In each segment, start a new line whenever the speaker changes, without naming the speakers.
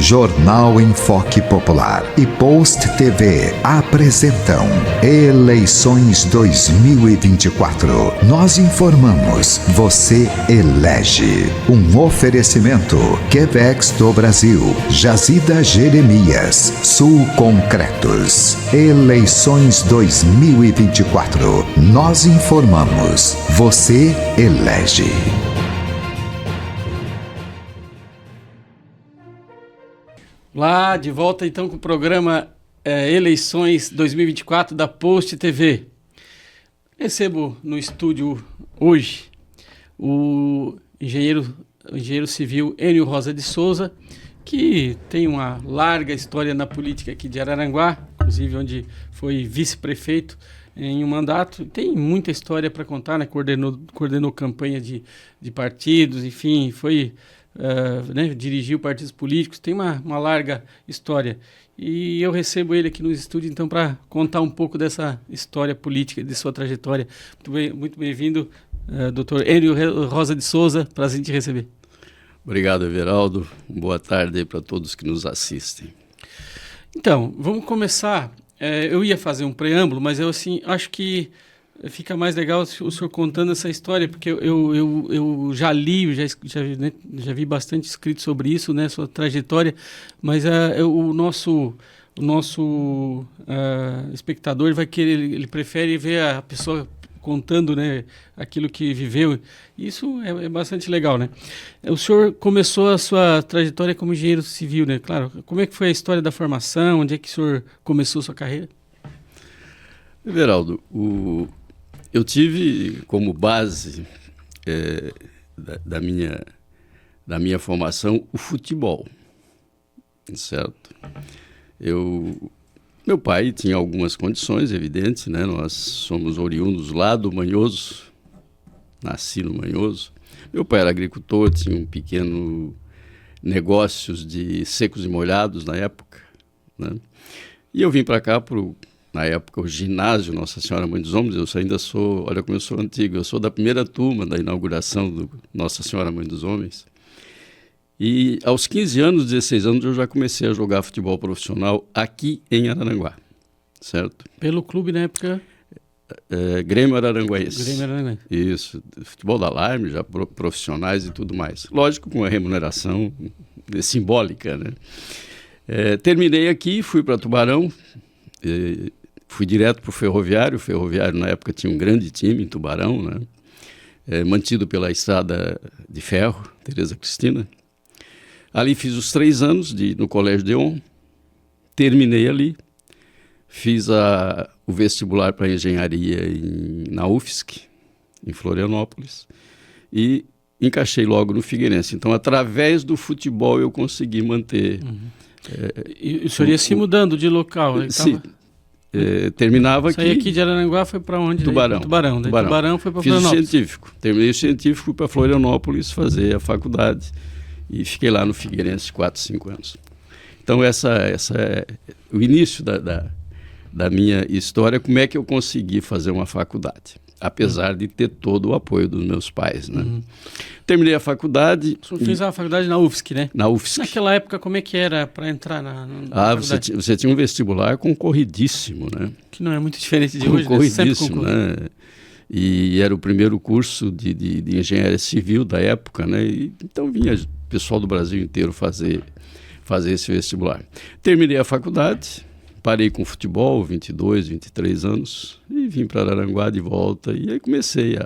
Jornal em Foque Popular e Post TV apresentam Eleições 2024. Nós informamos, você elege. Um oferecimento Quevex do Brasil, Jazida Jeremias, Sul Concretos. Eleições 2024. Nós informamos, você elege.
Lá, de volta então com o programa Eleições 2024 da Post TV. Recebo no estúdio hoje o engenheiro civil Enio Rosa de Souza, que tem uma larga história na política aqui de Araranguá, inclusive onde foi vice-prefeito em um mandato. Tem muita história para contar, né? Coordenou campanha de partidos, enfim, dirigiu partidos políticos, tem uma larga história. E eu recebo ele aqui no estúdio, então, para contar um pouco dessa história política, de sua trajetória. Muito bem-vindo, doutor Enio Rosa de Souza, prazer em te receber.
Obrigado, Everaldo. Boa tarde para todos que nos assistem.
Então, vamos começar. Eu ia fazer um preâmbulo, mas eu acho que fica mais legal o senhor contando essa história, porque eu já li, já vi bastante escrito sobre isso, né, sua trajetória, mas o nosso espectador ele prefere ver a pessoa contando, né, aquilo que viveu. Isso é bastante legal, né? O senhor começou a sua trajetória como engenheiro civil, né? Claro. Como é que foi a história da formação? Onde é que o senhor começou a sua carreira?
Everaldo, eu tive como base da minha formação o futebol, certo? Meu pai tinha algumas condições, evidente, né? Nós somos oriundos lá do Manhoso, nasci no Manhoso. Meu pai era agricultor, tinha um pequeno negócios de secos e molhados na época, né? E eu vim para cá na época, o ginásio Nossa Senhora Mãe dos Homens. Eu ainda sou, olha como eu sou antigo, eu sou da primeira turma da inauguração do Nossa Senhora Mãe dos Homens. E aos 15 anos, 16 anos, eu já comecei a jogar futebol profissional aqui em Araranguá, certo?
Pelo clube na época?
Grêmio Araranguense.
Grêmio Araranguense.
Isso, futebol da Alarme, já profissionais e tudo mais. Lógico, com uma remuneração simbólica, né? Terminei aqui, fui para Tubarão, fui direto para o Ferroviário. O Ferroviário, na época, tinha um grande time em Tubarão, né? Mantido pela Estrada de Ferro, Tereza Cristina. Ali fiz os 3 anos no Colégio Deon, terminei ali, fiz o vestibular para engenharia na UFSC, em Florianópolis, e encaixei logo no Figueirense. Então, através do futebol, eu consegui manter...
E o senhor ia se mudando de local?
Sim. Terminava aqui.
Saí aqui de Araranguá, foi para onde?
Tubarão.
Tubarão foi para
Fiz
Florianópolis.
o científico. Terminei o científico, fui para Florianópolis fazer a faculdade e fiquei lá no Figueirense 4, 5 anos. Então, essa é o início da minha história, como é que eu consegui fazer uma faculdade, apesar de ter todo o apoio dos meus pais, né? Terminei a faculdade.
O senhor fez a faculdade na UFSC, né?
Na UFSC.
Naquela época, como é que era para entrar na faculdade?
Você tinha um vestibular concorridíssimo, né?
Que não é muito diferente de hoje,
concorridíssimo, né? E era o primeiro curso de engenharia civil da época, né? Então vinha o pessoal do Brasil inteiro fazer esse vestibular. Terminei a faculdade, parei com futebol, 22, 23 anos, e vim para Araranguá de volta. E aí comecei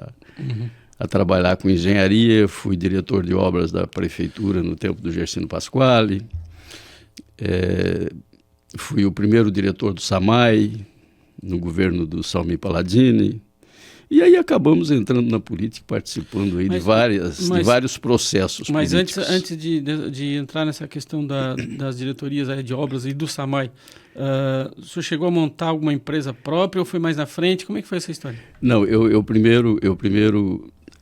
a trabalhar com engenharia. Fui diretor de obras da prefeitura no tempo do Gersino Pasquale. Fui o primeiro diretor do SAMAI, no governo do Salmi Palladini. E aí acabamos entrando na política, participando aí de vários processos
mas
políticos.
Mas antes de entrar nessa questão das diretorias de obras e do SAMAI, o senhor chegou a montar alguma empresa própria ou foi mais na frente? Como é que foi essa história?
Não, eu primeiro...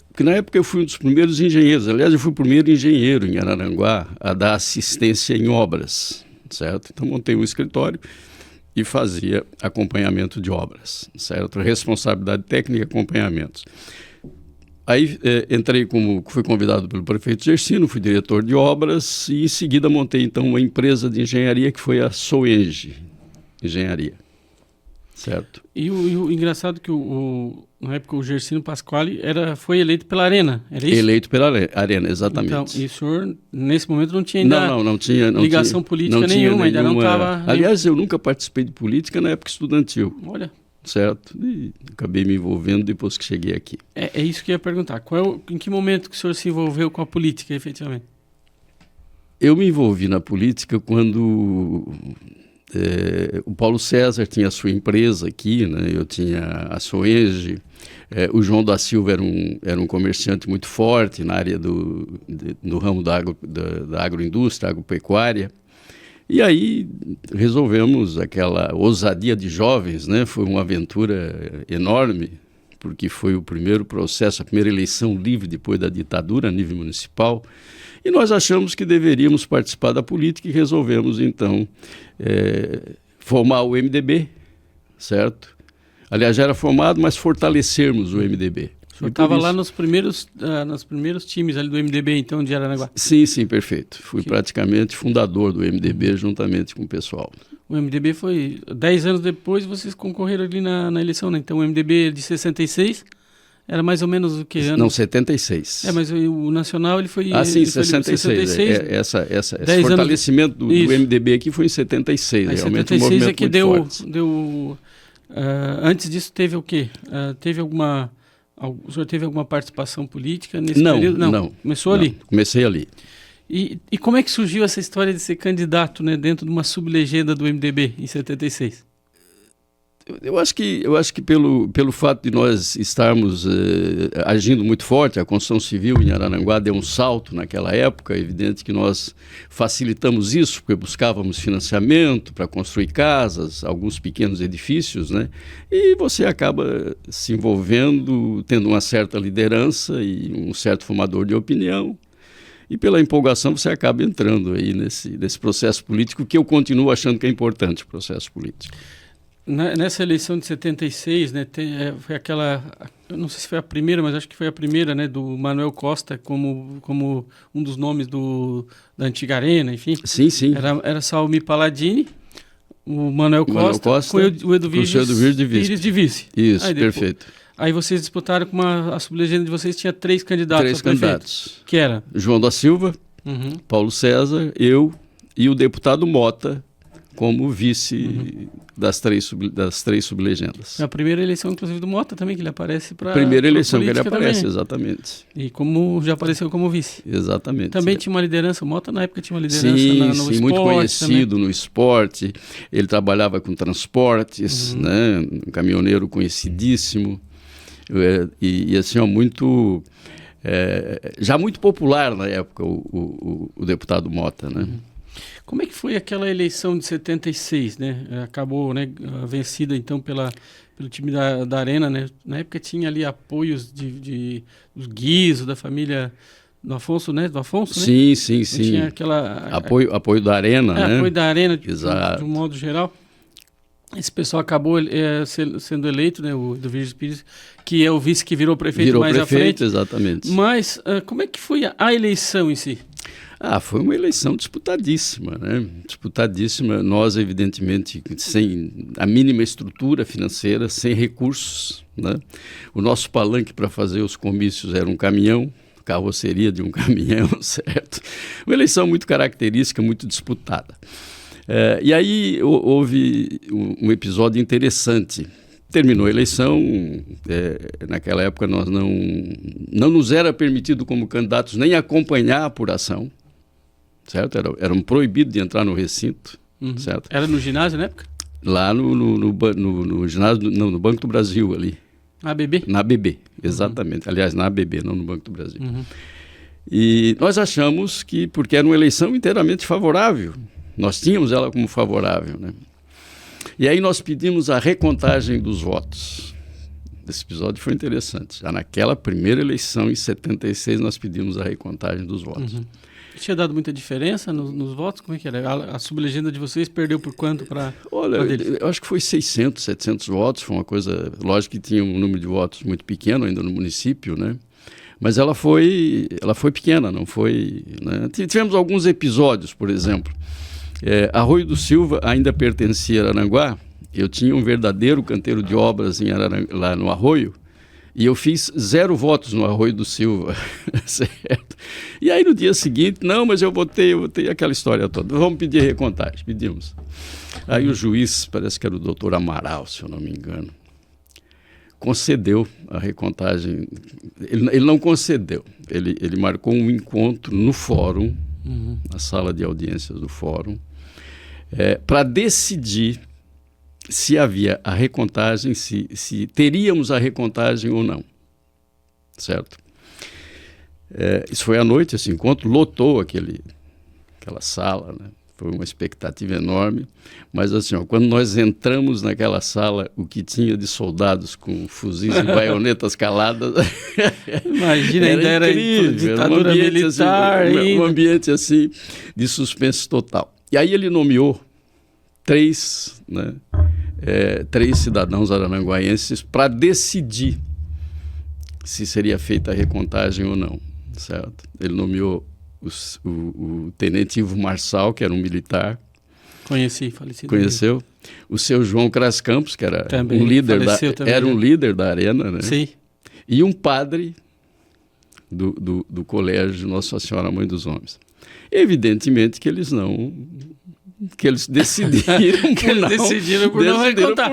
Porque na época eu fui um dos primeiros engenheiros. Aliás, eu fui o primeiro engenheiro em Araranguá a dar assistência em obras, certo? Então montei um escritório e fazia acompanhamento de obras, certo? Responsabilidade técnica e acompanhamentos. Aí fui convidado pelo prefeito Gersino, fui diretor de obras e em seguida montei então uma empresa de engenharia que foi a Soenge Engenharia, certo?
E o engraçado que na época o Gersino Pasquale foi eleito pela Arena, era isso?
Eleito pela Arena, exatamente.
Então, e o senhor nesse momento não tinha ainda
não tinha
ligação política nenhuma, ainda não estava...
Aliás, eu nunca participei de política na época estudantil.
Olha...
Certo? E acabei me envolvendo depois que cheguei aqui.
É isso que eu ia perguntar. Em que momento que o senhor se envolveu com a política, efetivamente?
Eu me envolvi na política quando o Paulo César tinha a sua empresa aqui, né? Eu tinha a Soenge, o João da Silva era um comerciante muito forte na área do ramo da agroindústria, agropecuária. E aí resolvemos aquela ousadia de jovens, né? Foi uma aventura enorme, porque foi o primeiro processo, a primeira eleição livre depois da ditadura a nível municipal. E nós achamos que deveríamos participar da política e resolvemos, então, formar o MDB, certo? Aliás, já era formado, mas fortalecermos o MDB.
O senhor estava lá nos primeiros times ali do MDB, então, de Araranguá?
Sim, perfeito. Fui praticamente fundador do MDB juntamente com o pessoal.
O MDB foi 10 anos depois, vocês concorreram ali na eleição, né? Então o MDB de 66 era mais ou menos o que ano?
Não, 76.
Mas o Nacional ele foi...
sim, 66. Esse fortalecimento do MDB aqui foi em 76.
Aí,
realmente
76
um movimento
é que deu antes disso teve o quê? O senhor teve alguma participação política nesse período? Não. Começou ali?
Comecei ali.
E como é que surgiu essa história de ser candidato, né, dentro de uma sublegenda do MDB em 76?
Eu acho que pelo fato de nós estarmos agindo muito forte, a construção civil em Araranguá deu um salto naquela época. É evidente que nós facilitamos isso, porque buscávamos financiamento para construir casas, alguns pequenos edifícios, né? E você acaba se envolvendo, tendo uma certa liderança e um certo formador de opinião. E pela empolgação você acaba entrando aí nesse processo político, que eu continuo achando que é importante, o processo político.
Nessa eleição de 76, né, foi aquela, eu não sei se foi a primeira, mas acho que foi a primeira, né, do Manuel Costa como um dos nomes da antiga Arena, enfim.
Sim.
Era Salmi Paladini, o Manuel Costa com o Eduvíges de vice.
Isso, perfeito.
Aí vocês disputaram com a sublegenda de vocês, tinha 3 candidatos.
3 candidatos.
Que era?
João da Silva, Paulo César, eu e o deputado Mota, como vice das três sublegendas.
A primeira eleição, inclusive, do Mota também, que ele aparece para...
Primeira eleição que ele aparece,
também.
Exatamente.
E como já apareceu como vice.
Exatamente.
Também tinha uma liderança, o Mota na época tinha uma liderança no esporte.
Sim, muito conhecido também. No esporte. Ele trabalhava com transportes, né? Um caminhoneiro conhecidíssimo. E assim, muito... já muito popular na época, o deputado Mota, né?
Como é que foi aquela eleição de 76, né? Acabou, né, vencida então pelo time da Arena, né? Na época tinha ali apoios dos Guizo, da família do Afonso, né?
Sim.
Tinha aquela...
Apoio da Arena, né?
Apoio da Arena,
Exato.
de um modo geral. Esse pessoal acabou sendo eleito, né? O Eduvíges Pires, que é o vice que virou prefeito à frente.
Exatamente.
Mas como é que foi a eleição em si?
Foi uma eleição disputadíssima, né? Disputadíssima. Nós, evidentemente, sem a mínima estrutura financeira, sem recursos, né? O nosso palanque para fazer os comícios era um caminhão, carroceria de um caminhão, certo? Uma eleição muito característica, muito disputada. E aí houve um episódio interessante. Terminou a eleição, naquela época nós não nos era permitido como candidatos nem acompanhar a apuração, certo? Eram proibidos de entrar no recinto, certo?
Era no ginásio na época?
Lá no ginásio, não, no Banco do Brasil ali.
Na ABB?
Na ABB, exatamente. Aliás, na ABB, não no Banco do Brasil. E nós achamos que, porque era uma eleição inteiramente favorável, nós tínhamos ela como favorável, né? E aí nós pedimos a recontagem dos votos. Esse episódio foi interessante. Já naquela primeira eleição, em 76, nós pedimos a recontagem dos votos.
Tinha dado muita diferença nos votos? Como é que era? A sublegenda de vocês perdeu por quanto para...
Olha, eu acho que foi 600, 700 votos. Foi uma coisa... Lógico que tinha um número de votos muito pequeno ainda no município, né? Mas ela foi pequena, não foi... Né? Tivemos alguns episódios, por exemplo. Arroio do Silva ainda pertencia a Araranguá. Eu tinha um verdadeiro canteiro de obras lá no Arroio, e eu fiz 0 votos no Arroio do Silva, certo? E aí no dia seguinte, não, mas eu votei aquela história toda. Vamos pedir recontagem, pedimos. Aí o juiz, parece que era o doutor Amaral, se eu não me engano, concedeu a recontagem. Ele não concedeu, ele marcou um encontro no fórum, na sala de audiências do fórum, para decidir se havia a recontagem, se teríamos a recontagem ou não, certo? Isso foi à noite, esse encontro lotou aquela sala, né? Foi uma expectativa enorme, mas assim, quando nós entramos naquela sala, o que tinha de soldados com fuzis e baionetas caladas,
imagina, ainda era ditadura militar,
um ambiente assim de suspense total. E aí ele nomeou 3 cidadãos araranguaenses para decidir se seria feita a recontagem ou não, certo? Ele nomeou o tenente Ivo Marçal, que era um militar.
Conheci, falecido.
Conheceu? O seu João Cras Campos, que era
também,
um líder
um
líder da Arena, né?
Sim.
E um padre do colégio Nossa Senhora Mãe dos Homens. Evidentemente que eles decidiram por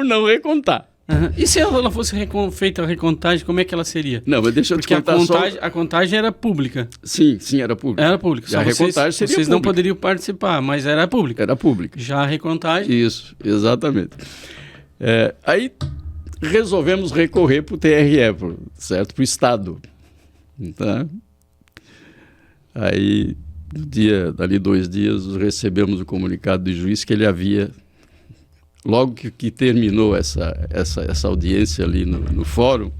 não recontar.
E se ela fosse feita a recontagem, como é que ela seria?
Não, mas deixa eu te contar
a contagem era pública.
Sim, era pública.
Era pública.
Só a recontagem seria
vocês
pública.
não poderiam participar, mas era pública.
Era pública.
Já a recontagem...
Isso, exatamente. Aí resolvemos recorrer para o TRE, certo? Para o Estado. Tá? Aí, dali 2 dias, recebemos o comunicado do juiz que ele havia... Logo que terminou essa audiência ali no fórum,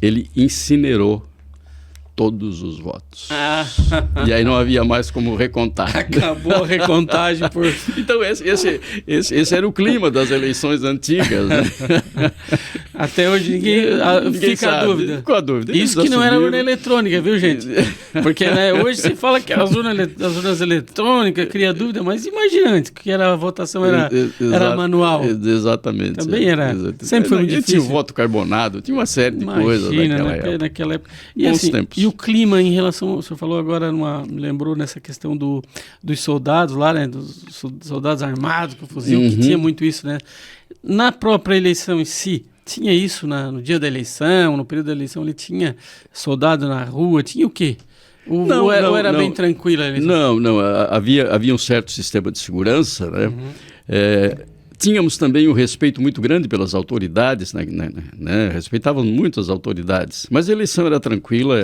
ele incinerou todos os votos. E aí não havia mais como recontar.
Acabou a recontagem por...
Então esse era o clima das eleições antigas, né?
Até hoje ninguém fica
sabe.
A dúvida.
Ficou a dúvida.
Isso que não era urna eletrônica, viu, gente? Porque hoje se fala que as urnas eletrônicas cria dúvida, mas imagina antes, que a votação era manual.
Exatamente.
Também era. Sempre foi muito difícil.
Tinha o voto carbonado, tinha uma série de coisas
naquela época.
E assim, tempos.
E o clima em relação, o senhor falou agora, me lembrou nessa questão dos soldados lá, né? Dos soldados armados com fuzil, que tinha muito isso, né? Na própria eleição em si, tinha isso no dia da eleição, no período da eleição, ele tinha soldado na rua, tinha o quê? Ou era bem tranquila a eleição? Não,
havia um certo sistema de segurança, né? Tínhamos também um respeito muito grande pelas autoridades, né? Respeitavam muito as autoridades, mas a eleição era tranquila,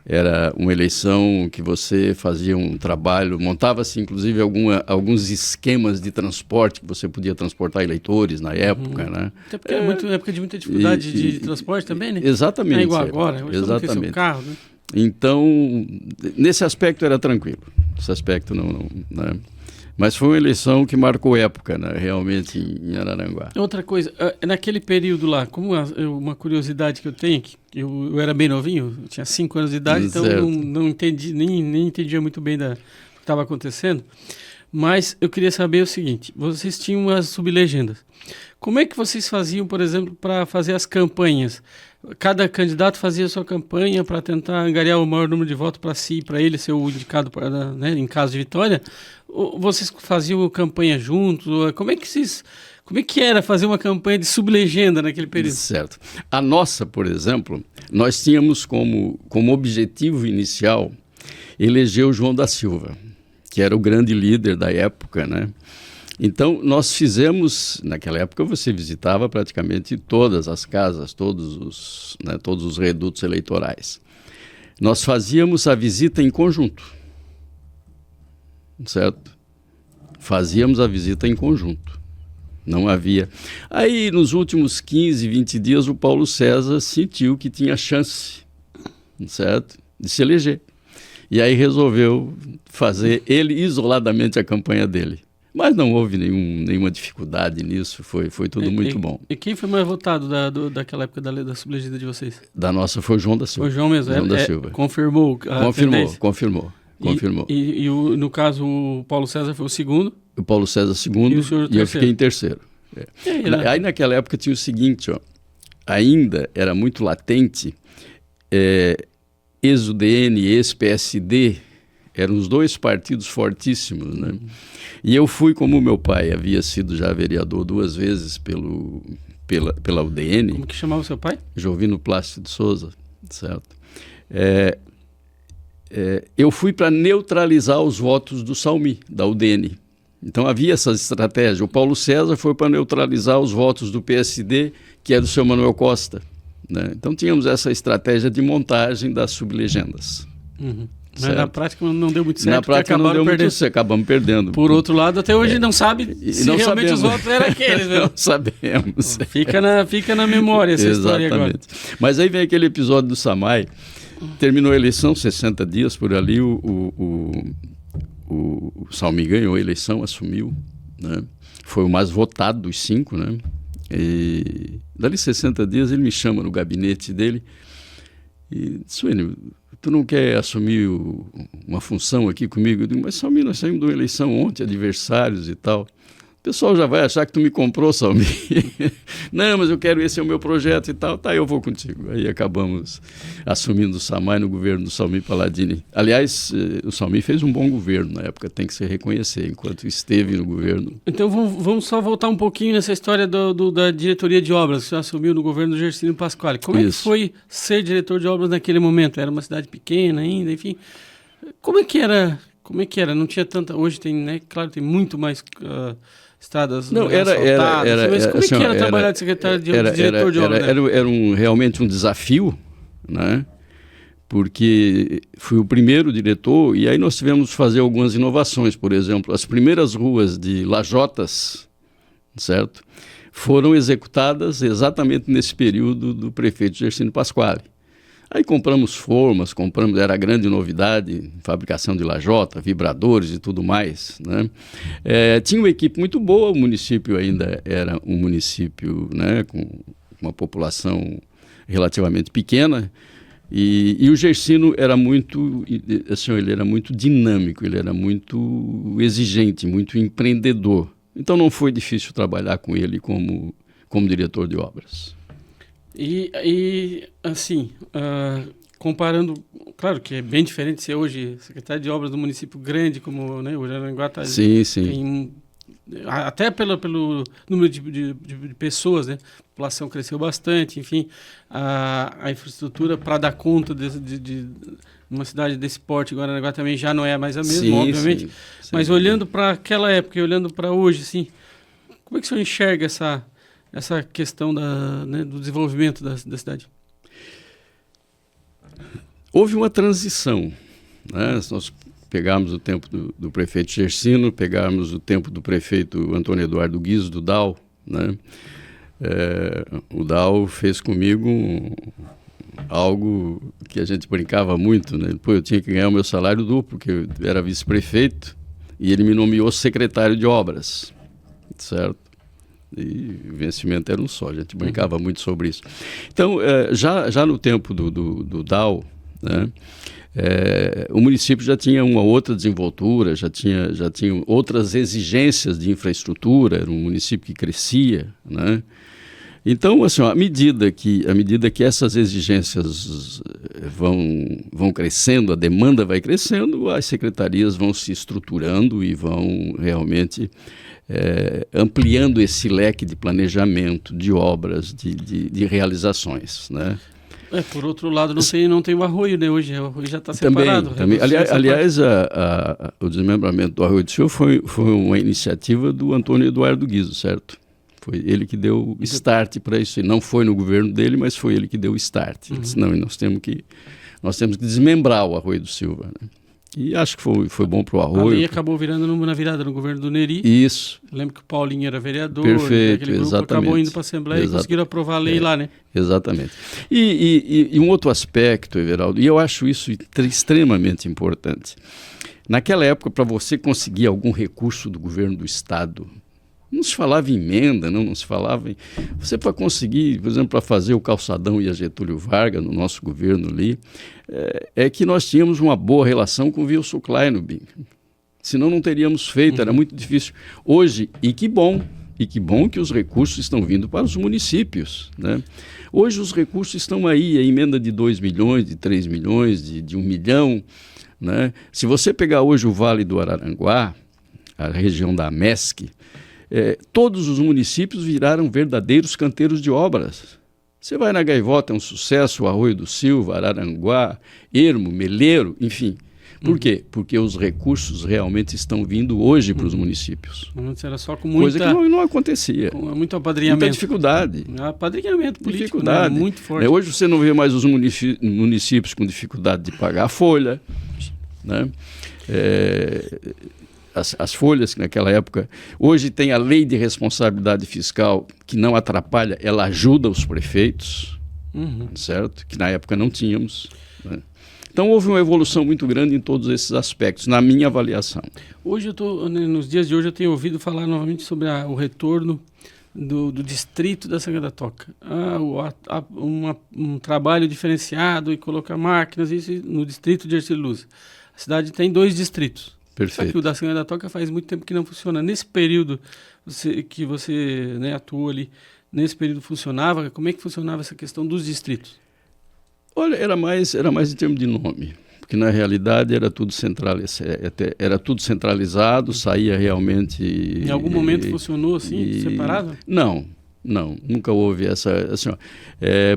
era uma eleição que você fazia um trabalho, montava-se inclusive alguns esquemas de transporte que você podia transportar eleitores na época, né?
Até porque era uma época de muita dificuldade de transporte também, né?
Exatamente.
Não é igual agora, hoje
exatamente.
O carro, né?
Então, nesse aspecto era tranquilo, esse aspecto não, né? Mas foi uma eleição que marcou época, né, realmente, em Araranguá.
Outra coisa, naquele período lá, como uma curiosidade que eu tenho, que eu era bem novinho, eu tinha 5 anos de idade, então não entendi, nem entendia muito bem do que estava acontecendo, mas eu queria saber o seguinte, vocês tinham as sublegendas. Como é que vocês faziam, por exemplo, para fazer as campanhas? Cada candidato fazia a sua campanha para tentar angariar o maior número de votos para si, para ele ser o indicado em caso de vitória? Ou vocês faziam campanha juntos? Como é que era fazer uma campanha de sublegenda naquele período?
Certo. A nossa, por exemplo, nós tínhamos como objetivo inicial eleger o João da Silva, que era o grande líder da época, né? Então, nós fizemos, naquela época você visitava praticamente todas as casas, todos os redutos eleitorais. Nós fazíamos a visita em conjunto, certo? Fazíamos a visita em conjunto, não havia. Aí, nos últimos 15, 20 dias, o Paulo César sentiu que tinha chance, certo? De se eleger. E aí resolveu fazer ele isoladamente a campanha dele. Mas não houve nenhuma dificuldade nisso, foi tudo muito bom.
E quem foi mais votado daquela época da sublegida de vocês?
Da nossa foi o João da Silva.
Foi o João mesmo,
João da Silva.
Confirmou a tendência.
Confirmou.
E no caso, o Paulo César foi o segundo?
O Paulo César segundo e eu fiquei em terceiro. Aí naquela época tinha o seguinte, ó, ainda era muito latente, ex-UDN e ex-PSD, eram os dois partidos fortíssimos, né? E eu fui, como meu pai havia sido já vereador 2 vezes pela UDN.
Como que chamava o seu pai?
Jovino Plácido de Souza, certo? Eu fui para neutralizar os votos do Salmi, da UDN. Então havia essa estratégia. O Paulo César foi para neutralizar os votos do PSD, que é do seu Manuel Costa, né? Então tínhamos essa estratégia de montagem das sublegendas.
Uhum. Mas na prática não deu muito certo.
Na prática não deu muito certo, acabamos perdendo.
Por outro lado, até hoje não sabe se não realmente sabemos. Os votos eram aqueles. Né?
Não sabemos.
Fica na memória essa história agora.
Mas aí vem aquele episódio do Samay. Terminou a eleição, 60 dias por ali, o Salmi ganhou a eleição, assumiu, né? Foi o mais votado dos 5, né? E dali 60 dias ele me chama no gabinete dele e diz: Suênio, tu não quer assumir uma função aqui comigo? Eu digo: mas Salmi, nós saímos de uma eleição ontem, adversários e tal. O pessoal já vai achar que tu me comprou, Salmi. Não, mas eu quero, esse é o meu projeto e tal. Tá, eu vou contigo. Aí acabamos assumindo o Samay no governo do Salmi Paladini. Aliás, o Salmi fez um bom governo na época, tem que se reconhecer, enquanto esteve no governo.
Então vamos só voltar um pouquinho nessa história da diretoria de obras, que você assumiu no governo do Gercínio Pasquale. Como é que foi ser diretor de obras naquele momento? Era uma cidade pequena ainda, enfim. Como é que era? Não tinha tanta... Hoje tem, né? Claro, tem muito mais... estradas
não,
mas como é que era trabalhar de secretário de diretor de obras?
Era realmente um desafio, né? Porque fui o primeiro diretor e aí nós tivemos que fazer algumas inovações. Por exemplo, as primeiras ruas de lajotas, certo? Foram executadas exatamente nesse período do prefeito Gercínio Pasquale. Aí compramos formas, era a grande novidade, fabricação de lajota, vibradores e tudo mais, né? Tinha uma equipe muito boa, o município ainda era um município, né, com uma população relativamente pequena, e o Gercínio era muito, assim, ele era muito dinâmico, ele era muito exigente, muito empreendedor. Então não foi difícil trabalhar com ele como diretor de obras.
E assim, comparando, claro que é bem diferente ser hoje secretário de obras do município grande, como, né, o Araranguá está...
Sim.
Tem, até pelo número de pessoas, né? A população cresceu bastante, enfim, a infraestrutura para dar conta de uma cidade desse porte, Araranguá também já não é mais a mesma, obviamente. Sim. Mas olhando para aquela época e olhando para hoje, assim, como é que o senhor enxerga essa questão do desenvolvimento da cidade?
Houve uma transição, né? Se nós pegarmos o tempo do prefeito Gercínio, pegarmos o tempo do prefeito Antônio Eduardo Guizzo, do DAO, né? O DAO fez comigo algo que a gente brincava muito, né? Depois eu tinha que ganhar o meu salário duplo, porque eu era vice-prefeito, e ele me nomeou secretário de obras, certo? E o vencimento era um só, a gente brincava muito sobre isso. Então, já no tempo do DAO, né, o município já tinha uma outra desenvoltura, já tinha outras exigências de infraestrutura, era um município que crescia, né? Então, assim, à medida que essas exigências vão crescendo, a demanda vai crescendo, as secretarias vão se estruturando e vão realmente ampliando esse leque de planejamento, de obras, de realizações, né?
Por outro lado, não tem o Arroio, né? Hoje o Arroio já está separado.
Também. Aliás, o desmembramento do Arroio do Silva foi uma iniciativa do Antônio Eduardo Guizzo, certo? Foi ele que deu start para isso. E não foi no governo dele, mas foi ele que deu start. Ele disse: não, nós temos que desmembrar o Arroio do Silva, né? E acho que foi bom para o Arroio.
Ali acabou virando na virada no governo do Neri.
Isso.
Eu lembro que o Paulinho era vereador.
Perfeito,
aquele grupo
exatamente.
Acabou indo para a Assembleia e conseguiram aprovar a lei lá, né?
Exatamente. E um outro aspecto, Everaldo, e eu acho isso extremamente importante. Naquela época, para você conseguir algum recurso do governo do Estado, não se falava em emenda, não se falava em... Você, para conseguir, por exemplo, para fazer o calçadão e a Getúlio Vargas, no nosso governo ali, é que nós tínhamos uma boa relação com o Wilson Kleinobin. Senão não teríamos feito, era muito difícil. Hoje, e que bom que os recursos estão vindo para os municípios, né? Hoje os recursos estão aí, a emenda de 2 milhões, de 3 milhões, de 1 milhão, né? Se você pegar hoje o Vale do Araranguá, a região da MESC, todos os municípios viraram verdadeiros canteiros de obras. Você vai na Gaivota, é um sucesso, o Arroio do Silva, Araranguá, Ermo, Meleiro, enfim. Por quê? Porque os recursos realmente estão vindo hoje para os municípios.
Antes era só com muita...
Coisa que não acontecia.
Com muito apadrinhamento.
Muita dificuldade.
Apadrinhamento político,
dificuldade.
Né? Muito forte.
Hoje você não vê mais os municípios com dificuldade de pagar a folha, né? As folhas que naquela época... Hoje tem a lei de responsabilidade fiscal que não atrapalha, ela ajuda os prefeitos, certo? Que na época não tínhamos, né? Então houve uma evolução muito grande em todos esses aspectos, na minha avaliação.
Hoje nos dias de hoje eu tenho ouvido falar novamente sobre o retorno do distrito da Sanga da Toca. Um trabalho diferenciado e colocar máquinas no distrito de Ercílio Luz. A cidade tem 2 distritos.
Perfeito.
Só que o da Sanga da Toca faz muito tempo que não funciona. Nesse período que você, né, atuou ali, nesse período funcionava? Como é que funcionava essa questão dos distritos?
Olha, era mais em termos de nome, porque na realidade era tudo centralizado, saía realmente...
Em algum momento funcionou assim, separado?
Não, nunca houve essa... Assim,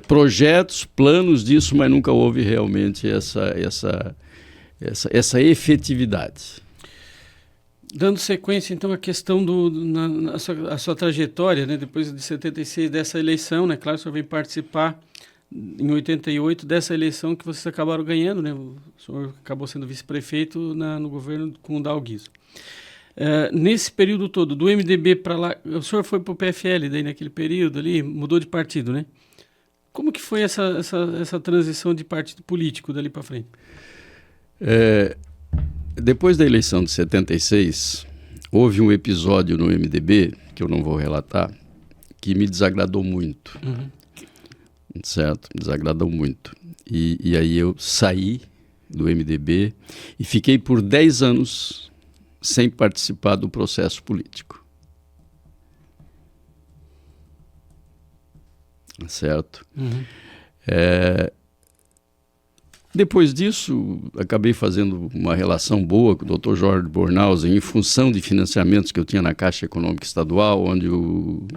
projetos, planos disso, mas nunca houve realmente essa efetividade.
Dando sequência, então, à questão a sua trajetória, né, depois de 76, dessa eleição, né, claro, o senhor veio participar em 88 dessa eleição que vocês acabaram ganhando, né, o senhor acabou sendo vice-prefeito no governo com o Dalguizo. Nesse período todo, do MDB para lá, o senhor foi para o PFL daí naquele período ali, mudou de partido, né? Como que foi essa transição de partido político dali para frente?
Depois da eleição de 76, houve um episódio no MDB, que eu não vou relatar, que me desagradou muito. Certo? Me desagradou muito. E aí eu saí do MDB e fiquei por 10 anos sem participar do processo político. Certo? Depois disso, acabei fazendo uma relação boa com o Dr. Jorge Bornhausen em função de financiamentos que eu tinha na Caixa Econômica Estadual, onde o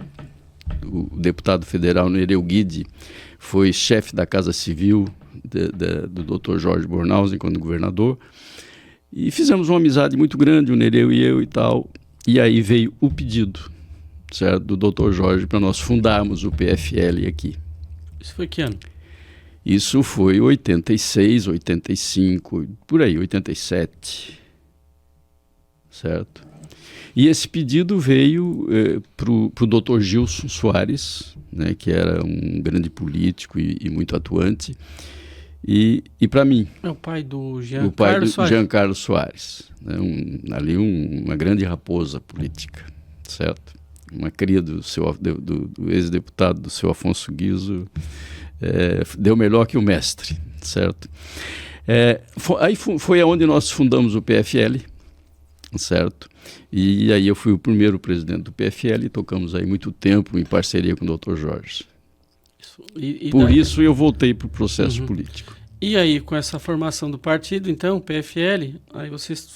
deputado federal Nereu Guide foi chefe da Casa Civil do Dr. Jorge Bornhausen quando governador. E fizemos uma amizade muito grande, o Nereu e eu e tal. E aí veio o pedido, certo, do Dr. Jorge para nós fundarmos o PFL aqui.
Isso foi que ano?
Isso foi 86, 85, por aí, 87, certo? E esse pedido veio para o Dr. Gilson Soares, né, que era um grande político e muito atuante, e para mim. É
o pai do
Jean Carlos Soares, né, uma grande raposa política, certo? Uma cria do ex-deputado do seu Afonso Guizzo, deu melhor que o mestre, certo? Aí foi aonde nós fundamos o PFL, certo? E aí eu fui o primeiro presidente do PFL e tocamos aí muito tempo em parceria com o Dr. Jorge. Por isso eu voltei para o processo político.
E aí, com essa formação do partido, então, PFL, aí vocês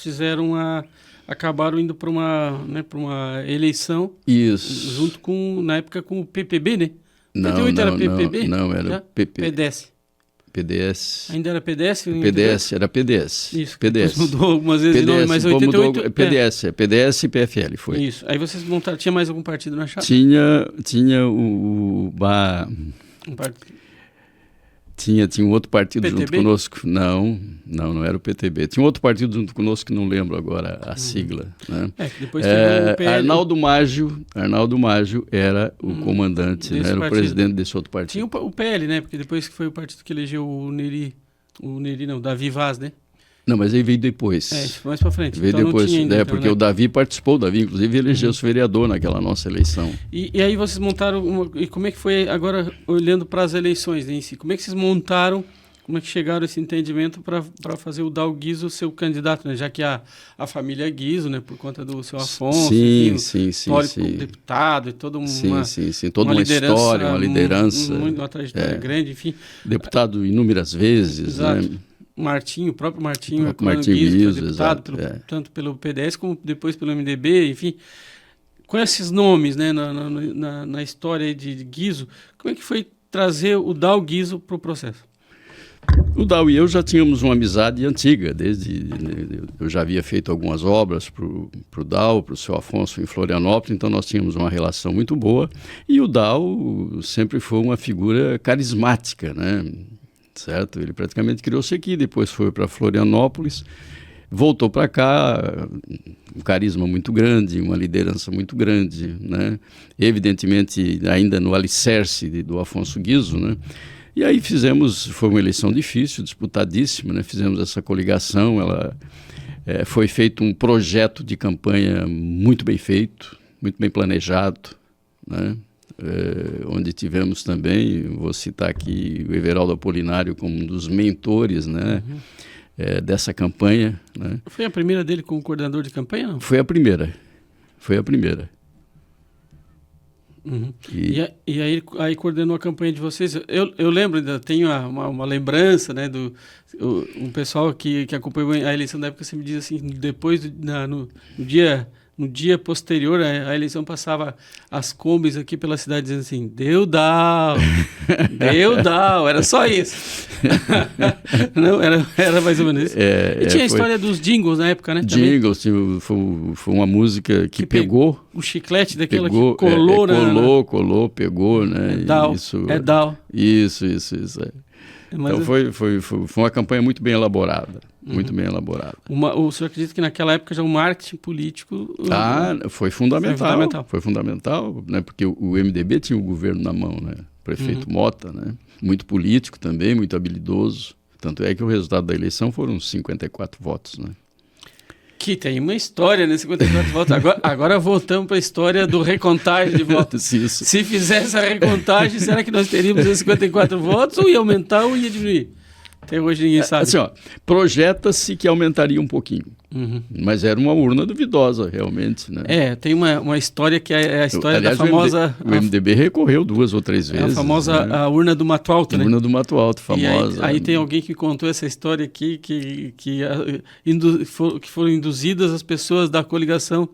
acabaram indo para uma eleição.
Isso.
Junto com, na época, com o PPB, né?
Não,
88 era PPB?
Não, era PP.
PDS. Ainda era PDS?
PDS, era PDS.
Isso,
PDS.
Mudou algumas vezes de nome, mas 88...
Mudou, PDS e PFL, foi.
Isso. Aí vocês montaram... Tinha mais algum partido na chapa?
Tinha Tinha um outro partido
PTB?
Junto conosco. Não era o PTB. Tinha um outro partido junto conosco que não lembro agora a sigla. Né?
Depois teve o PL.
Arnaldo Maggio era o comandante, né? Era o presidente desse outro partido.
Tinha o PL, né? Porque depois que foi o partido que elegeu o Davi Vaz, né?
Não, mas ele veio depois.
Isso foi mais para frente.
Veio
então
depois,
não tinha ainda, então,
porque
né?
o Davi participou, o Davi inclusive elegeu-se vereador naquela nossa eleição.
E aí vocês montaram, e como é que foi agora, olhando para as eleições, né, em si, como é que vocês montaram, como é que chegaram a esse entendimento para fazer o Dal Guizo seu candidato, né? Já que a família Guizo, né, por conta do seu Afonso,
Sim,
enfim,
sim,
histórico
sim.
deputado e toda uma,
Sim. Toda uma história, uma liderança.
Uma trajetória grande, enfim.
Deputado inúmeras vezes,
Exato.
né?
O próprio Martinho
Martinho
Guizo,
Guizo,
foi deputado,
exato,
tanto pelo PDS como depois pelo MDB, enfim. Com esses nomes, né, na história de Guizo, como é que foi trazer o Dal Guizo para o processo?
O Dal e eu já tínhamos uma amizade antiga, eu já havia feito algumas obras para o Dal, para o seu Afonso em Florianópolis, então nós tínhamos uma relação muito boa, e o Dal sempre foi uma figura carismática, né? Certo? Ele praticamente criou-se aqui, depois foi para Florianópolis, voltou para cá, um carisma muito grande, uma liderança muito grande, né? Evidentemente ainda no alicerce do Afonso Guizo, né? E aí foi uma eleição difícil, disputadíssima, né? Fizemos essa coligação, foi feito um projeto de campanha muito bem feito, muito bem planejado, né? Onde tivemos também, vou citar aqui o Everaldo Apolinário como um dos mentores, né? Dessa campanha, né?
Foi a primeira dele como coordenador de campanha, não?
Foi a primeira.
Uhum. E aí coordenou a campanha de vocês. Eu lembro, ainda tenho uma lembrança, né, um pessoal que acompanhou a eleição da época, você me diz assim, depois no dia posterior à eleição, passava as combis aqui pela cidade dizendo assim, deu Dal, era só isso. Não, era mais ou menos isso. E tinha a história dos jingles na época, né?
Jingles, foi uma música que pegou.
O chiclete daquela que colou.
Colou, pegou, né?
Dal.
Isso. Então foi uma campanha muito bem elaborada. Muito bem elaborada.
O senhor acredita que naquela época já o marketing político...
Foi fundamental. Foi fundamental, né? Porque o MDB tinha o governo na mão, né? O prefeito Mota, né? Muito político também, muito habilidoso. Tanto é que o resultado da eleição foram 54 votos, né?
Que tem uma história, né? 54 votos. Agora voltamos para a história do recontagem de votos.
Isso.
Se fizesse a recontagem, será que nós teríamos esses 54 votos ou ia aumentar ou ia diminuir? Até hoje ninguém sabe.
Assim, projeta-se que aumentaria um pouquinho. Mas era uma urna duvidosa, realmente, né?
Tem uma história que é a história
Aliás,
da famosa...
O MDB recorreu 2 ou 3 vezes.
A famosa,
né?
a urna do Mato Alto, né?
A urna do Mato Alto, famosa.
E aí tem alguém que contou essa história aqui, que foram induzidas as pessoas da coligação,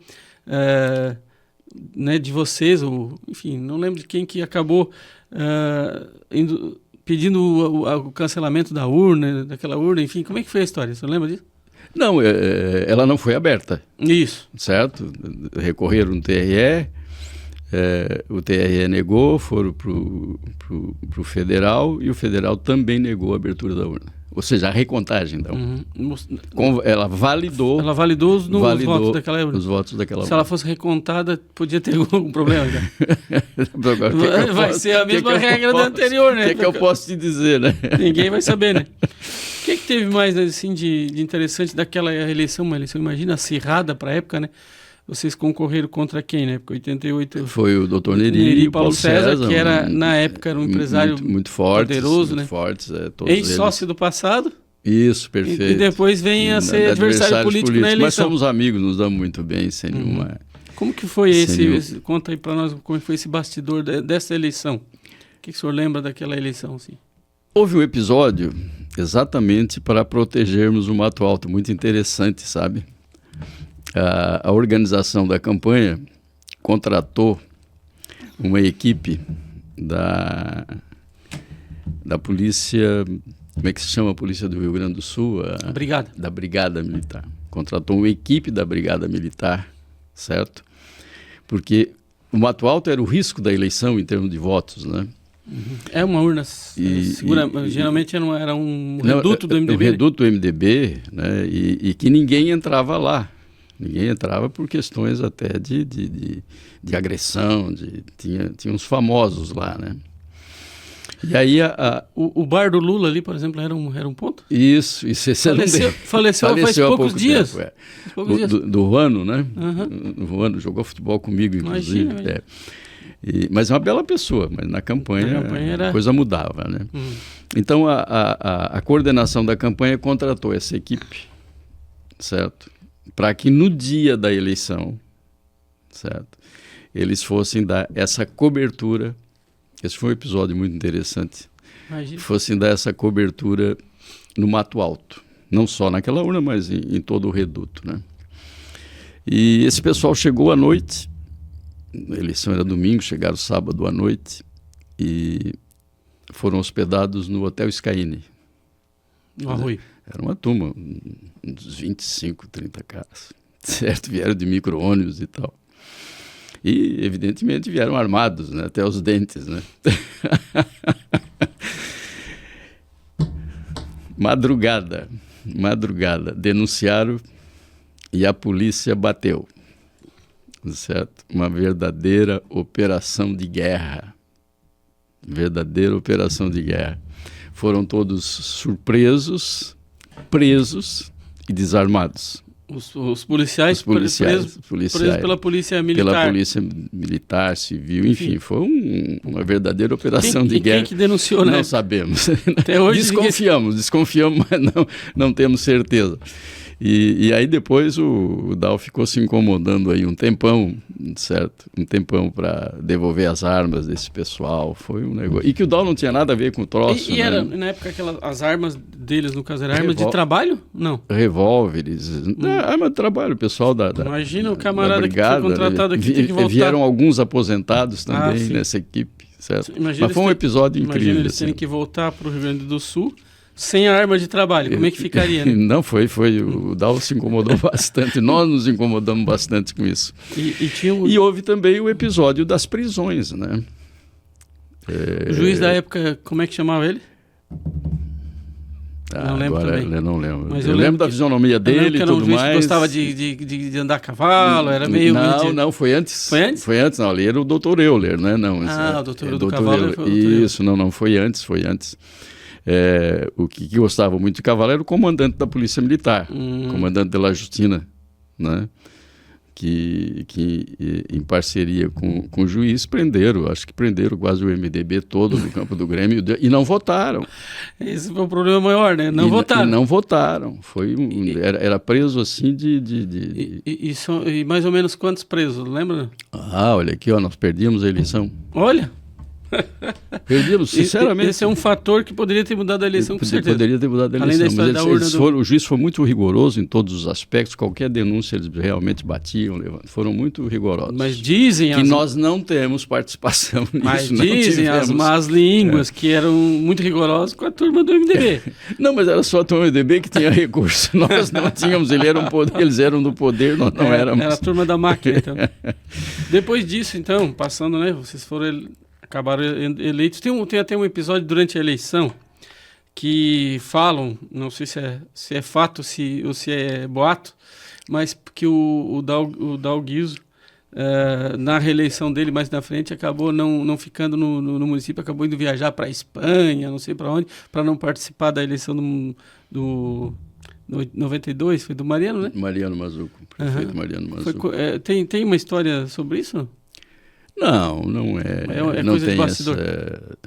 né, de vocês, ou enfim, não lembro de quem que acabou pedindo o cancelamento daquela urna, enfim, como é que foi a história? Você lembra disso?
Não, ela não foi aberta.
Isso.
Certo? Recorreram no TRE, o TRE negou, foram para o Federal e o Federal também negou a abertura da urna. Ou seja, a recontagem da urna. Ela validou os votos daquela urna. Os votos daquela urna.
Se ela fosse recontada, podia ter algum problema. Vai ser a mesma regra da anterior, né?
O que eu posso te dizer, né?
Ninguém vai saber, né? O que teve mais assim, de interessante daquela eleição? Uma eleição, imagina, acirrada para a época, né? Vocês concorreram contra quem, né? Porque 88...
Foi o Dr. Neri e o Paulo César,
que era, na época, era um empresário
muito fortes,
poderoso,
muito
né?
Fortes,
ex-sócio do passado.
Isso, perfeito.
E depois vem a ser adversário político na eleição.
Mas somos amigos, nos damos muito bem, sem nenhuma...
Como que foi conta aí para nós como foi esse bastidor dessa eleição. O que o senhor lembra daquela eleição, assim?
Houve um episódio exatamente para protegermos o Mato Alto, muito interessante, sabe? A organização da campanha contratou uma equipe da polícia, como é que se chama a polícia do Rio Grande do Sul?
Brigada.
Da Brigada Militar. Contratou uma equipe da Brigada Militar, certo? Porque o Mato Alto era o risco da eleição em termos de votos, né?
É uma urna geralmente era um reduto do MDB.
Um reduto do MDB, né? E que ninguém entrava lá. Ninguém entrava por questões até de agressão, tinha uns famosos lá, né? E aí
O bar do Lula ali, por exemplo, era um ponto?
Isso você
faleceu faz poucos dias.
Tempo,
poucos dias.
Do Ruano, né?
Uhum.
O Ruano jogou futebol comigo, inclusive.
Imagina,
Mas é uma bela pessoa, mas na campanha a coisa mudava, né? Então a coordenação da campanha contratou essa equipe, certo? Para que no dia da eleição, certo, eles fossem dar essa cobertura. Esse foi um episódio muito interessante.
Imagina.
Fossem dar essa cobertura no Mato Alto. Não só naquela urna, mas em todo o reduto, né? E esse pessoal chegou à noite, a eleição era domingo, chegaram sábado à noite e foram hospedados no Hotel Skyline.
No Arroio.
Era uma turma, uns 25, 30 caras, certo? Vieram de micro-ônibus e tal. E, evidentemente, vieram armados, né? Até os dentes, né? Madrugada, denunciaram e a polícia bateu, certo? Uma verdadeira operação de guerra. Foram todos surpresos, presos e desarmados.
Os policiais presos pela polícia militar.
Pela polícia militar, civil, enfim, foi uma verdadeira operação de guerra.
Quem que denunciou, né?
Não sabemos.
Até hoje
Desconfiamos, mas não temos certeza. E aí depois o Dal ficou se incomodando aí um tempão, certo? Um tempão para devolver as armas desse pessoal. Foi um negócio. E que o Dal não tinha nada a ver com o troço.
E era, na época, as armas deles, no caso, eram armas de trabalho? Não.
Revólveres. Arma de trabalho, o pessoal da
Imagina o camarada
brigada,
que foi contratado aqui tem que voltar.
Vieram alguns aposentados também nessa equipe, certo? Mas foi um episódio incrível.
Imagina eles terem que voltar para o Rio Grande do Sul sem a arma de trabalho, como é que ficaria? Né?
Não, o Dal se incomodou bastante, nós nos incomodamos bastante com isso. E houve também o episódio das prisões, né?
O juiz da época, como é que chamava ele?
Não lembro também. Eu não lembro.
Mas
eu lembro da fisionomia dele e tudo mais.
Gostava de andar a cavalo, era meio...
Não, foi antes.
Foi antes?
Foi antes, não, ali era o Dr. Euler, né? Não,
o Dr. do Cavalo foi o Dr.
Isso, não, foi antes. O que gostava muito de cavalo era o comandante da Polícia Militar, comandante de La Justina, né? Que em parceria com o juiz acho que prenderam quase o MDB todo no campo do Grêmio e não votaram.
Esse foi o problema maior, né? Não votaram.
E não votaram. Era preso assim
E mais ou menos quantos presos, lembra?
Olha aqui, nós perdemos a eleição.
Olha!
Perdemos, sinceramente.
Esse é um fator que poderia ter mudado a eleição, com certeza.
Poderia ter mudado a eleição.
Além da história da urna
o juiz foi muito rigoroso em todos os aspectos. Qualquer denúncia eles realmente batiam, foram muito rigorosos.
Mas dizem...
Que nós não temos participação nisso.
Mas dizem as más línguas que eram muito rigorosos com a turma do MDB.
Não, mas era só a turma do MDB que tinha recurso. Nós não tínhamos, eles eram do poder, nós não éramos.
Era a turma da máquina, então. Depois disso, então, passando, né, vocês acabaram eleitos. Tem até um episódio durante a eleição que falam, não sei se é fato ou se é boato, mas que o Dalguizo, na reeleição dele mais na frente, acabou não ficando no município, acabou indo viajar para a Espanha, não sei para onde, para não participar da eleição do 92, foi do Mariano, né?
Mariano Mazzuco, prefeito Mariano Mazzuco.
Tem uma história sobre isso?
Não é.
É
não
coisa
tem
de bastidor.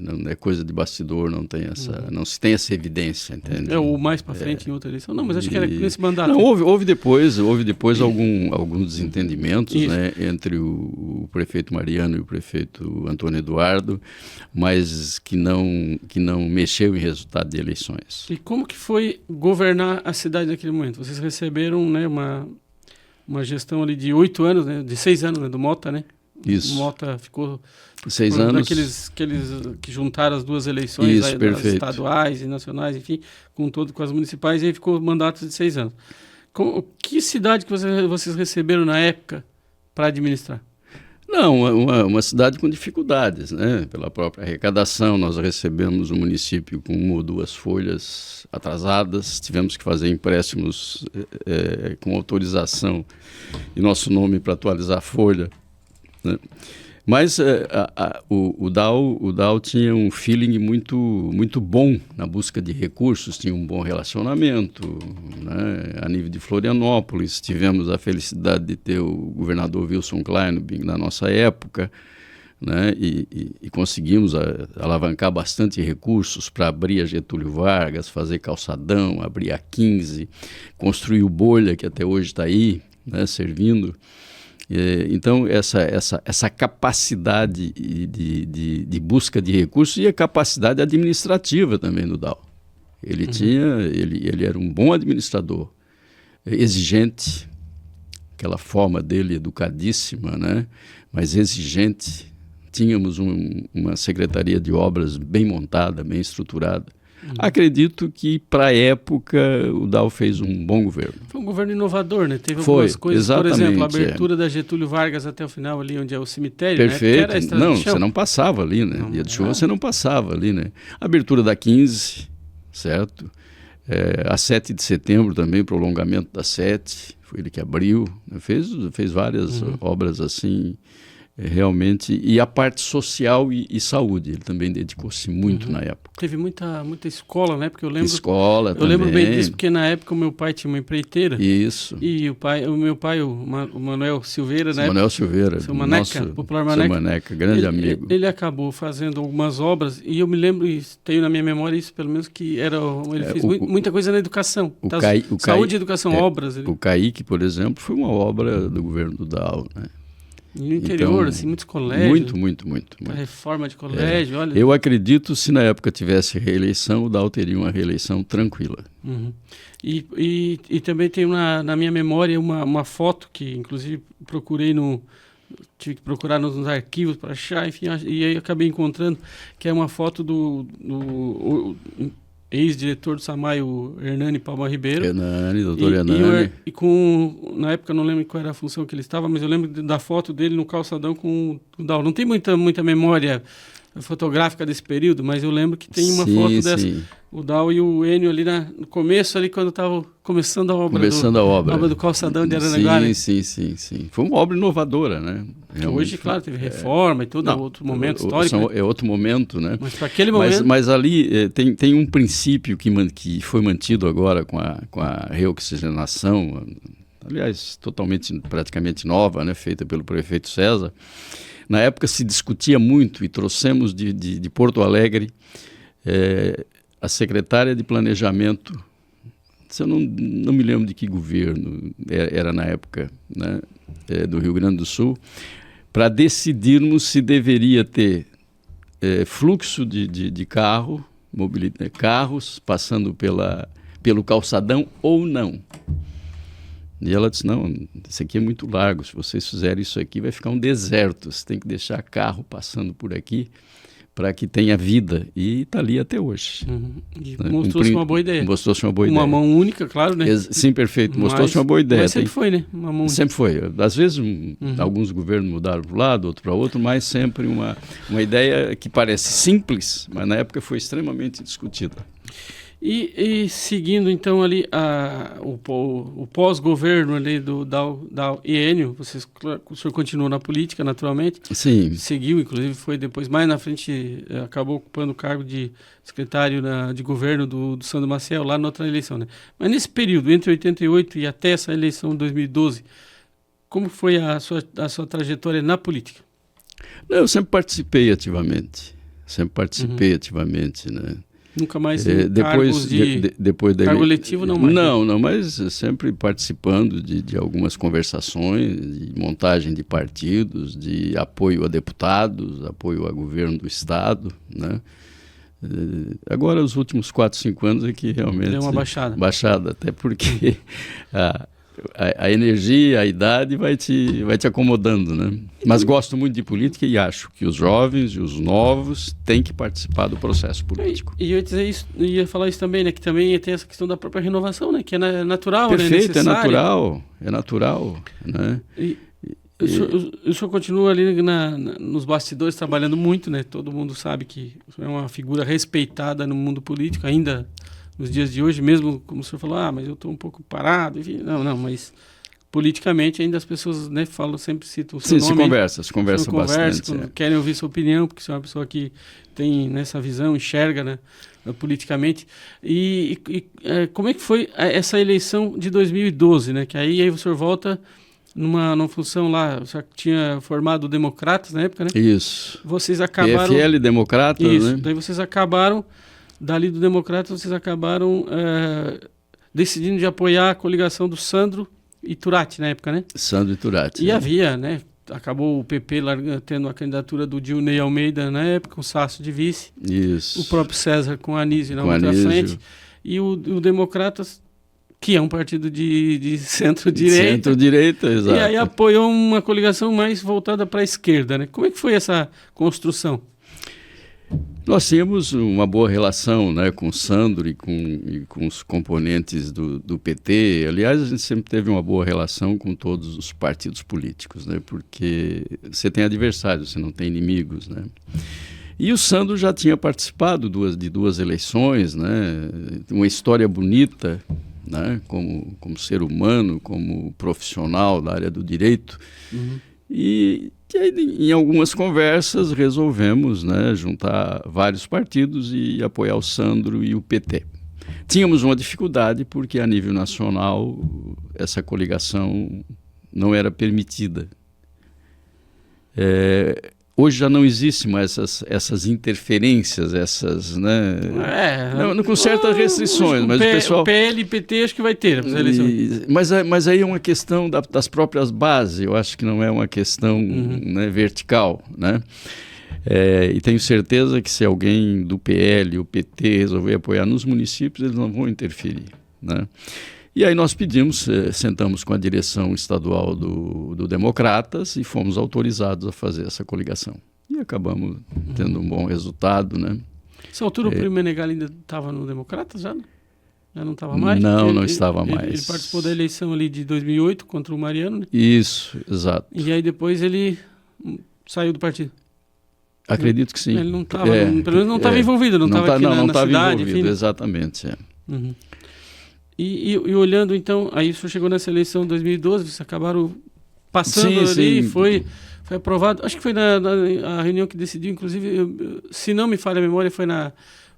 Não é coisa de bastidor, não tem não se tem essa evidência, entende?
Ou mais para frente em outra eleição. Não, mas acho que era nesse mandato.
Não, houve depois alguns desentendimentos, né, entre o prefeito Mariano e o prefeito Antônio Eduardo, mas que não mexeu em resultado de eleições.
E como que foi governar a cidade naquele momento? Vocês receberam, né, uma gestão ali de 8 anos, né, de 6 anos, né, do Mota, né?
Isso.
O Mota ficou
6 anos.
Daqueles que juntaram as duas eleições,
Isso, perfeito.
estaduais e nacionais, enfim, com as municipais, e aí ficou mandatos de 6 anos. Que cidade que vocês receberam na época para administrar?
Não, uma cidade com dificuldades, né? Pela própria arrecadação, nós recebemos o município com 1 ou 2 folhas atrasadas, tivemos que fazer empréstimos com autorização em nosso nome para atualizar a folha, né? Mas o Dal tinha um feeling muito bom na busca de recursos, tinha um bom relacionamento, né? A nível de Florianópolis, tivemos a felicidade de ter o governador Wilson Kleinobing na nossa época, né? E conseguimos alavancar bastante recursos para abrir a Getúlio Vargas, fazer calçadão, abrir a 15, construir o Bolha, que até hoje está aí, né, servindo. Então, essa capacidade de busca de recursos e a capacidade administrativa também do Dal. Ele era um bom administrador, exigente, aquela forma dele educadíssima, né? Mas exigente. Tínhamos uma secretaria de obras bem montada, bem estruturada. Acredito que, para a época, o Dal fez um bom governo.
Foi um governo inovador, né? Teve algumas coisas, por exemplo, a abertura da Getúlio Vargas até o final, ali onde é o cemitério.
Perfeito.
Né? Era
não, você não passava ali, né? Dia de chuva você não passava ali, né? A abertura da 15, certo? A 7 de setembro também, prolongamento da 7, foi ele que abriu, né? Fez várias obras assim, realmente, e a parte social e saúde, ele também dedicou-se muito na época.
Teve muita escola, né? Porque eu lembro.
Escola também.
Eu lembro bem disso, porque na época o meu pai tinha uma empreiteira.
Isso.
E o meu pai, o Manuel Silveira, né?
Manuel Silveira,
seu Maneca,
nosso,
popular Maneca.
Seu Maneca, grande amigo.
Ele acabou fazendo algumas obras, e eu me lembro, e tenho na minha memória isso, pelo menos, que ele fez muita coisa na educação. Saúde e educação, obras.
O CAIC, por exemplo, foi uma obra do governo do Dal, né?
No interior, então, assim, muitos colégios.
Muito.
A reforma de colégio, olha.
Eu acredito, se na época tivesse reeleição, o Dal teria uma reeleição tranquila.
E também tem na minha memória uma foto que, inclusive, tive que procurar nos arquivos para achar, enfim, e aí acabei encontrando, que é uma foto do ex-diretor do SAMAI, o Hernani Palma Ribeiro.
Doutor Hernani.
Na época eu não lembro qual era a função que ele estava, mas eu lembro da foto dele no calçadão com o Dal. Não tem muita memória fotográfica desse período, mas eu lembro que tem uma foto dessa. O Dal e o Enio ali no começo, ali quando estava começando a obra.
A obra
do calçadão de Aranaguá.
Sim. Foi uma obra inovadora, né?
Realmente hoje, claro, teve reforma e tudo, outro momento histórico.
É outro momento, né?
Mas para aquele momento...
Mas ali tem um princípio que foi mantido agora com a reoxigenação, aliás, praticamente nova, né? Feita pelo prefeito César. Na época se discutia muito, e trouxemos de Porto Alegre a secretária de Planejamento, eu não me lembro de que governo era na época, né? Do Rio Grande do Sul, para decidirmos se deveria ter fluxo de carros passando pelo calçadão ou não. E ela disse, não, isso aqui é muito largo, se vocês fizerem isso aqui vai ficar um deserto, você tem que deixar carro passando por aqui para que tenha vida, e está ali até hoje.
E mostrou-se uma boa ideia. Uma mão única, claro, né?
Sim, perfeito, mostrou-se uma boa ideia.
Mas sempre foi, né? Uma mão
sempre foi. Às vezes alguns governos mudaram para um lado, outro para outro, mas sempre uma ideia que parece simples, mas na época foi extremamente discutida.
E seguindo então ali o pós-governo ali do Dal e Enio, o senhor continuou na política naturalmente?
Sim.
Seguiu, inclusive foi depois, mais na frente, acabou ocupando o cargo de secretário de governo do Sandro Maciel, lá na outra eleição, né? Mas nesse período, entre 88 e até essa eleição de 2012, como foi a sua trajetória na política?
Eu sempre participei ativamente, né?
Nunca mais
depois da
cargo eletivo não mais?
Não, mas sempre participando de algumas conversações, de montagem de partidos, de apoio a deputados, apoio a governo do Estado, né? Agora, os últimos 4, 5 anos é que realmente...
Deu uma baixada.
Baixada, até porque a energia, a idade vai te acomodando, né? Mas gosto muito de política e acho que os jovens e os novos têm que participar do processo político.
E eu ia falar isso também, né? Que também tem essa questão da própria renovação, né? Que é natural,
perfeito,
né?
é natural, né?
O senhor continua ali nos bastidores trabalhando muito, né? Todo mundo sabe que é uma figura respeitada no mundo político, ainda nos dias de hoje, mesmo como o senhor falou, mas eu estou um pouco parado, enfim, não, mas politicamente ainda as pessoas, né, falam, sempre citam o seu
Sim,
nome.
se conversa bastante.
Querem ouvir sua opinião, porque você é uma pessoa que tem nessa visão, enxerga, né, politicamente. Como é que foi essa eleição de 2012, né? Que aí o senhor volta numa função lá, você tinha formado Democratas na época, né?
Isso.
Vocês acabaram...
PFL, Democratas,
isso,
né?
daí vocês acabaram, dali do Democratas, vocês acabaram decidindo de apoiar a coligação do Sandro e Turati na época, né?
Sandro e Turati.
E havia, né? Acabou o PP tendo a candidatura do Dilnei Almeida na época, com o Sasso de vice.
Isso.
O próprio César com a Anísio na
Com
outra
Anísio.
frente. E o Democratas, que é um partido de centro-direita.
Centro-direita, exato.
E aí apoiou uma coligação mais voltada para a esquerda, né? Como é que foi essa construção?
Nós tínhamos uma boa relação, né, com o Sandro e com os componentes do PT. Aliás, a gente sempre teve uma boa relação com todos os partidos políticos, né, porque você tem adversários, você não tem inimigos, né. E o Sandro já tinha participado de duas eleições, né, uma história bonita, né, como ser humano, como profissional da área do direito.
Uhum.
E aí, em algumas conversas, resolvemos, né, juntar vários partidos e apoiar o Sandro e o PT. Tínhamos uma dificuldade porque, a nível nacional, essa coligação não era permitida. Hoje já não existe mais essas interferências, né, não, com certas restrições, mas o pessoal...
O PL e PT acho que vai ter essa eleição.
Mas aí é uma questão das próprias bases, eu acho que não é uma questão né, vertical, né? E tenho certeza que se alguém do PL ou PT resolver apoiar nos municípios, eles não vão interferir, né? E aí nós pedimos, sentamos com a direção estadual do Democratas e fomos autorizados a fazer essa coligação. E acabamos tendo um bom resultado, né?
Nessa altura o Primo Menegal ainda estava no Democratas já? Já não estava mais?
Não estava mais.
Ele participou da eleição ali de 2008 contra o Mariano, né?
Isso, exato.
E aí depois ele saiu do partido.
Acredito que sim.
Ele não estava, pelo menos não estava envolvido, não estava aqui na cidade.
Envolvido,
enfim.
exatamente.
Uhum. E olhando, então, aí o senhor chegou nessa eleição de 2012, vocês acabaram passando ali,
sim.
Foi aprovado, acho que foi a reunião que decidiu, inclusive, se não me falha a memória,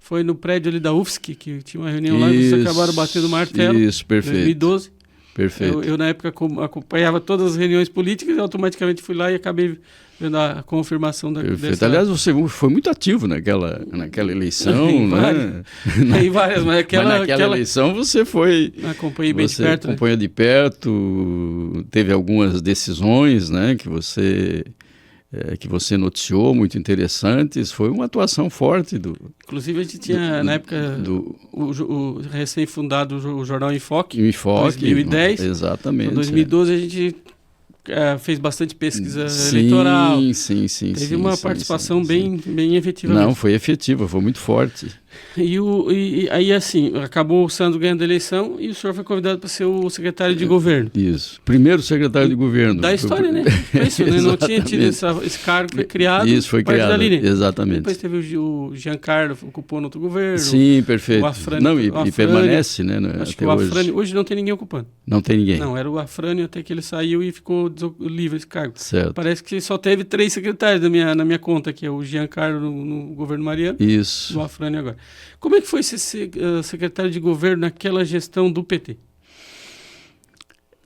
foi no prédio ali da UFSC, que tinha uma reunião lá, e vocês acabaram batendo o martelo.
Isso, perfeito.
2012.
Perfeito.
Eu na época, acompanhava todas as reuniões políticas e automaticamente fui lá e acabei vendo a confirmação dessa...
Aliás, você foi muito ativo naquela eleição, né?
Em várias, mas
naquela eleição você foi...
Acompanhei bem de perto.
Você acompanha de perto, teve algumas decisões, né, que você noticiou, muito interessantes. Foi uma atuação forte do...
Inclusive a gente tinha, na época, o recém-fundado o jornal Enfoque, 2010.
Exatamente.
Em 2012 a gente fez bastante pesquisa eleitoral.
Sim.
Teve uma participação bem efetiva.
Não, foi efetiva, foi muito forte.
E aí, assim, acabou o Sandro ganhando a eleição e o senhor foi convidado para ser o secretário de governo.
Isso. Primeiro secretário de governo.
Da história, né? Foi isso, né? Não tinha tido esse cargo, foi criado.
Isso, foi criado,
dali, né?
exatamente.
Depois teve o Giancarlo, ocupou no outro governo.
Sim, perfeito.
O Afrânio,
não, e permanece, né?
Acho
até
que o Afrânio, hoje não tem ninguém ocupando.
Não tem ninguém.
Não, era o Afrânio até que ele saiu e ficou livre esse cargo.
Certo.
Parece que só teve 3 secretários na minha conta, que é o Giancarlo no governo Mariano.
Isso.
E o Afrânio agora. Como é que foi ser secretário de governo naquela gestão do PT?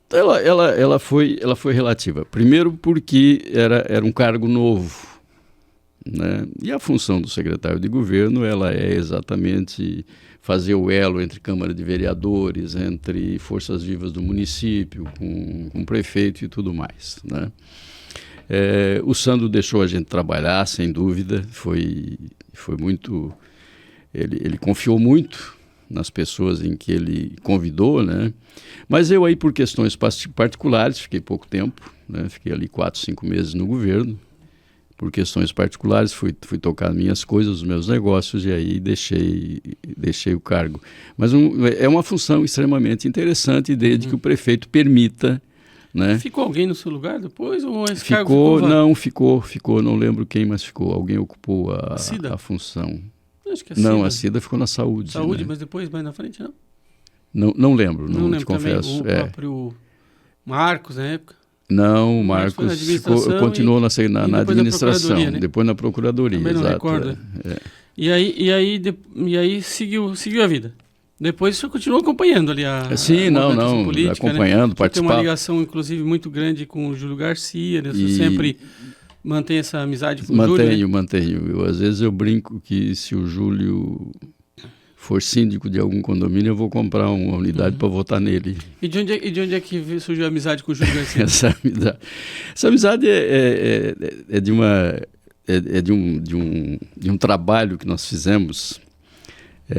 Ela foi relativa. Primeiro porque era um cargo novo, né? E a função do secretário de governo ela é exatamente fazer o elo entre Câmara de Vereadores, entre forças vivas do município, com o prefeito e tudo mais, né? O Sandro deixou a gente trabalhar, sem dúvida, foi muito... Ele confiou muito nas pessoas em que ele convidou, né? Mas eu aí, por questões particulares, fiquei pouco tempo, né? Fiquei ali 4, 5 meses no governo. Por questões particulares, fui tocar minhas coisas, os meus negócios, e aí deixei o cargo. Mas é uma função extremamente interessante, desde que o prefeito permita, né?
Ficou alguém no seu lugar depois? Ou esse
ficou? Não, ficou, não lembro quem, mas ficou. Alguém ocupou a função.
Acho que
não, a Cida ficou na saúde.
Saúde,
né?
Mas depois, mais na frente, não?
Não lembro, não te
lembro
confesso.
Também, o próprio... Marcos, na época.
Não, o
Marcos foi na
Marcos
administração
continuou na
depois na
administração,
procuradoria, né?
depois na procuradoria.
Também não
exato,
recordo.
é.
E aí seguiu a vida. Depois você continuou acompanhando ali a
Sim,
movimentação política,
acompanhando,
né? Tem
participando.
uma ligação, inclusive, muito grande com o Júlio Garcia, né? Você
E-
sempre mantém essa amizade com o Júlio, né?
Mantenho. Às vezes eu brinco que se o Júlio for síndico de algum condomínio, eu vou comprar uma unidade para votar nele.
E de onde é que surgiu a amizade com o Júlio Garcia?
Essa amizade é de um trabalho que nós fizemos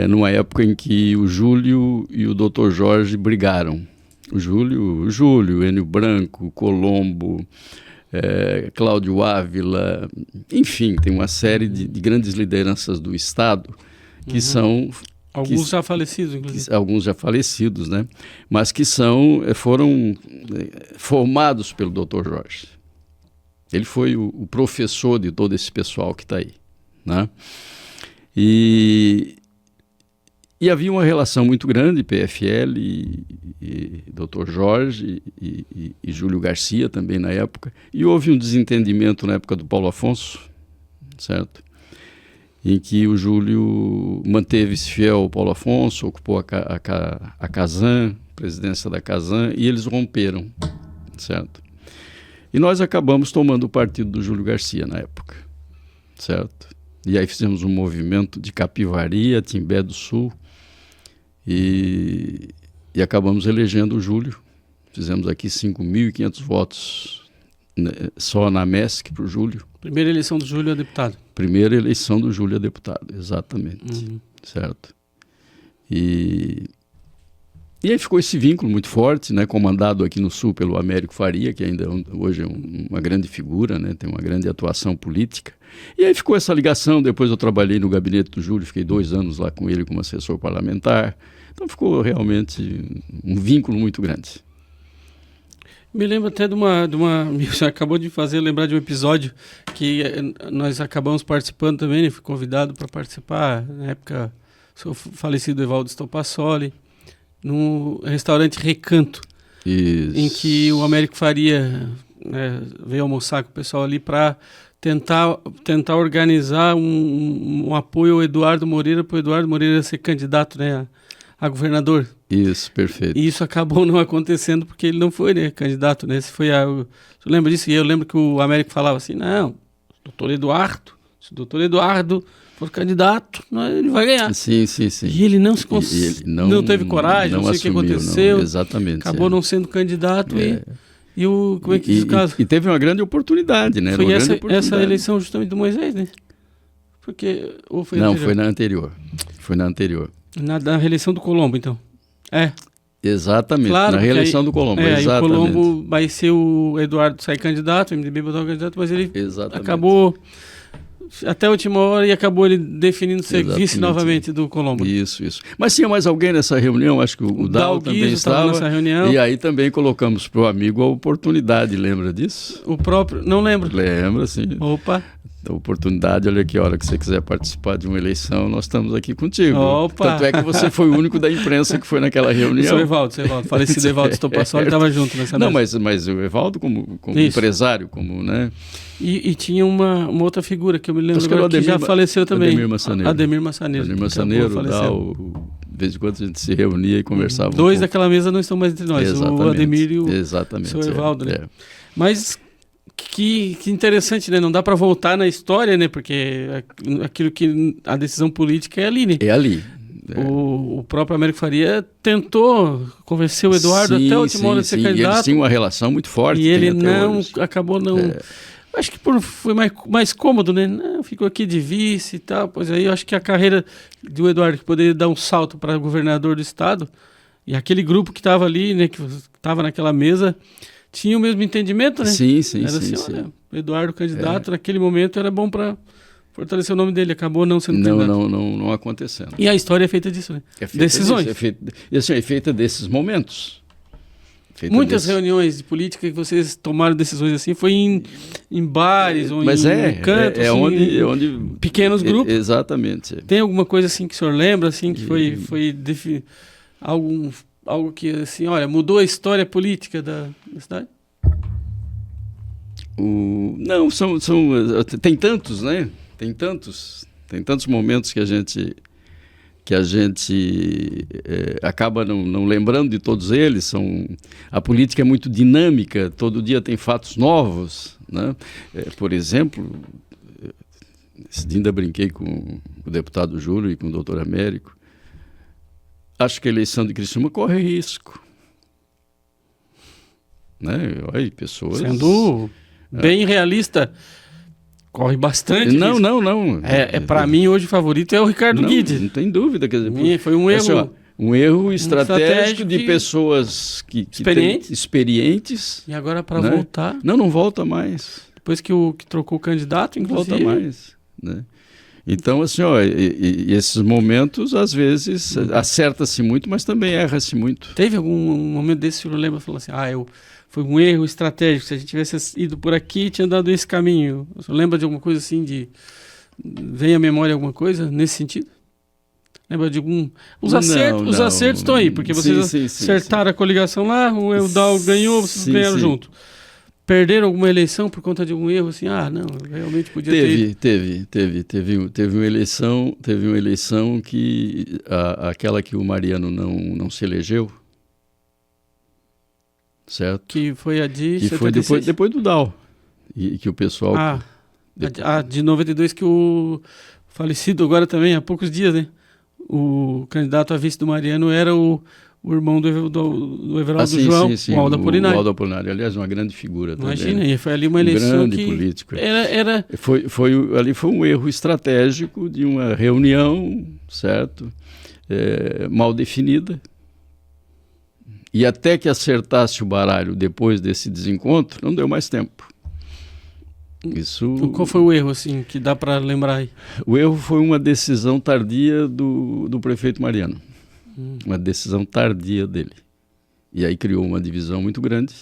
numa época em que o Júlio e o Dr. Jorge brigaram. O Júlio, Enio Branco, Colombo, Cláudio Ávila, enfim, tem uma série de grandes lideranças do Estado que são...
Alguns já falecidos, inclusive.
Alguns já falecidos, né? Mas que foram formados pelo Dr. Jorge. Ele foi o professor de todo esse pessoal que está aí, né? E havia uma relação muito grande, PFL e Dr. Jorge e Júlio Garcia também na época. E houve um desentendimento na época do Paulo Afonso, certo? Em que o Júlio manteve-se fiel ao Paulo Afonso, ocupou a Casan, presidência da Casan, e eles romperam, certo? E nós acabamos tomando o partido do Júlio Garcia na época, certo? E aí fizemos um movimento de Capivari a Timbé do Sul e acabamos elegendo o Júlio. Fizemos aqui 5.500 votos só na MESC para o Júlio.
Primeira eleição do Júlio a deputado.
Primeira eleição do Júlio a deputado, exatamente, certo? E aí ficou esse vínculo muito forte, né, comandado aqui no Sul pelo Américo Faria, que ainda hoje é uma grande figura, né, tem uma grande atuação política. E aí ficou essa ligação, depois eu trabalhei no gabinete do Júlio, fiquei 2 anos lá com ele como assessor parlamentar, então ficou realmente um vínculo muito grande.
Me lembro até de uma você acabou de fazer lembrar de um episódio que nós acabamos participando também, né? Fui convidado para participar, na época, sou falecido Evaldo Stopassoli, no restaurante Recanto,
Isso.
em que o Américo Faria, né, veio almoçar com o pessoal ali para tentar organizar um apoio ao Eduardo Moreira, para o Eduardo Moreira ser candidato, né, a governador.
Isso, perfeito.
E isso acabou não acontecendo porque ele não foi, né, candidato, né? Você lembra disso? E eu lembro que o Américo falava assim, não, se o doutor Eduardo for candidato, ele vai ganhar.
Sim.
E ele não não teve coragem, não sei
assumiu,
o que aconteceu.
Não, exatamente.
Acabou não sendo candidato como é que diz o caso?
E teve uma grande oportunidade, né?
Foi essa eleição justamente do Moisés, né? Porque, ou foi
não, foi na anterior. Foi na anterior.
Na reeleição do Colombo, então.
Exatamente,
claro,
na reeleição do Colombo, exatamente.
Aí o Colombo vai ser o Eduardo sair candidato, o MDB botar o candidato, mas ele acabou até a última hora e acabou ele definindo ser vice novamente do Colombo.
Isso. Mas tinha mais alguém nessa reunião? Acho que o Dal também estava
nessa reunião.
E aí também colocamos para o amigo a oportunidade, lembra disso?
O próprio, não lembro.
Lembra, sim.
Opa.
A oportunidade, olha aqui, a hora que você quiser participar de uma eleição, nós estamos aqui contigo.
Opa.
Tanto é que você foi o único da imprensa que foi naquela reunião.
Seu Evaldo, falecido Evaldo Stopassoli estava junto nessa mesa.
Não, mas o Evaldo como empresário, como, né?
E tinha uma outra figura que eu me lembro agora que já faleceu também.
Ademir Massaneiro. De vez em quando a gente se reunia e conversava.
Dois daquela mesa não estão mais entre nós,
exatamente,
o Ademir e o seu
Evaldo.
Evaldo, né? Mas que interessante, né? Não dá para voltar na história, né? Porque aquilo que a decisão política é ali, né?
É ali.
O próprio Américo Faria tentou convencer o Eduardo até a última hora de ser candidato.
E eles tinham uma relação muito forte.
E ele acabou não... Acho que foi mais cômodo, né? Não, ficou aqui de vice e tal. Pois aí eu acho que a carreira do Eduardo, que poderia dar um salto para governador do estado, e aquele grupo que estava ali, né? Que estava naquela mesa, tinha o mesmo entendimento, né?
Sim.
Olha, o Eduardo candidato, naquele momento era bom para fortalecer o nome dele, acabou não sendo candidato.
Não acontecendo.
E a história é feita disso, né? Decisões.
É feita desses momentos.
Muitas reuniões de política que vocês tomaram decisões assim, foi em bares ou em cantos,
onde
pequenos grupos.
Exatamente.
Tem alguma coisa assim que o senhor lembra, assim, que foi algum algo que, assim, olha, mudou a história política da cidade?
Não, tem tantos, né? Tem tantos momentos que a gente acaba não lembrando de todos eles. A política é muito dinâmica, todo dia tem fatos novos, né? Por exemplo, esse dia ainda brinquei com o deputado Júlio e com o doutor Américo. Acho que a eleição de Criciúma corre risco, né? Olha, pessoas...
Sendo bem realista, corre bastante risco.
Não.
Para mim, hoje, o favorito é o Ricardo Guedes.
Não tem dúvida. Quer dizer,
foi um erro...
Assim, um erro estratégico de pessoas que experientes.
E agora para
né?
voltar...
Não volta mais.
Depois que trocou o candidato, inclusive...
Não volta mais, né? Então, assim, e esses momentos, às vezes, acerta-se muito, mas também erra-se muito.
Teve algum momento desse que o senhor lembra, falou assim, foi um erro estratégico, se a gente tivesse ido por aqui, tinha dado esse caminho. O senhor lembra de alguma coisa assim, vem à memória alguma coisa nesse sentido? Lembra de algum... Os acertos estão aí, porque vocês acertaram a coligação lá, o Eudal ganhou, vocês ganharam junto. Perderam alguma eleição por conta de algum erro, assim, não, realmente podia ter...
Teve uma eleição que, aquela que o Mariano não se elegeu, certo?
Que foi a de
que 76. Foi depois do Dal, e que o pessoal...
A de 92, que o falecido agora também, há poucos dias, né? O candidato a vice do Mariano era o irmão do Everaldo João, o Aldo Apolinário.
O Aldo Apolinário, aliás, uma grande figura.
Imagina,
também.
E foi ali uma eleição
grande
que...
político.
Ali
foi um erro estratégico de uma reunião, certo? Mal definida. E até que acertasse o baralho depois desse desencontro, não deu mais tempo.
Qual foi o erro, assim, que dá para lembrar aí?
O erro foi uma decisão tardia do prefeito Mariano. Uma decisão tardia dele. E aí criou uma divisão muito grande,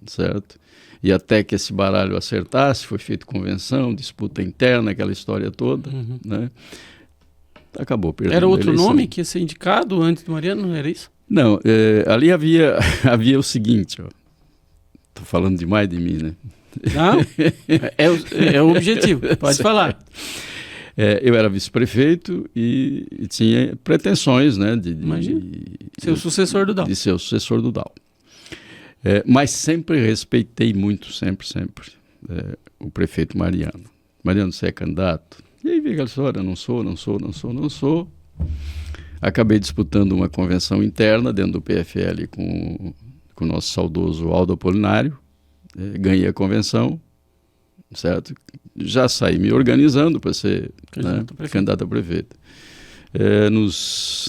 certo? E até que esse baralho acertasse, foi feita convenção, disputa interna, aquela história toda, né? Acabou perdendo.
Era outro nome que ia ser indicado antes do Mariano, não era isso?
Não, ali havia o seguinte, estou falando demais de mim, né?
Não, é o objetivo, pode falar.
Eu era vice-prefeito e tinha pretensões, né, de
ser o sucessor do Dal.
De ser o sucessor do Dal. Mas sempre respeitei muito, sempre, o prefeito Mariano. Mariano, você é candidato? E aí veio aquela história, não sou. Acabei disputando uma convenção interna dentro do PFL com o nosso saudoso Aldo Apolinário. Ganhei a convenção, certo? Já saí me organizando para ser candidato a prefeito.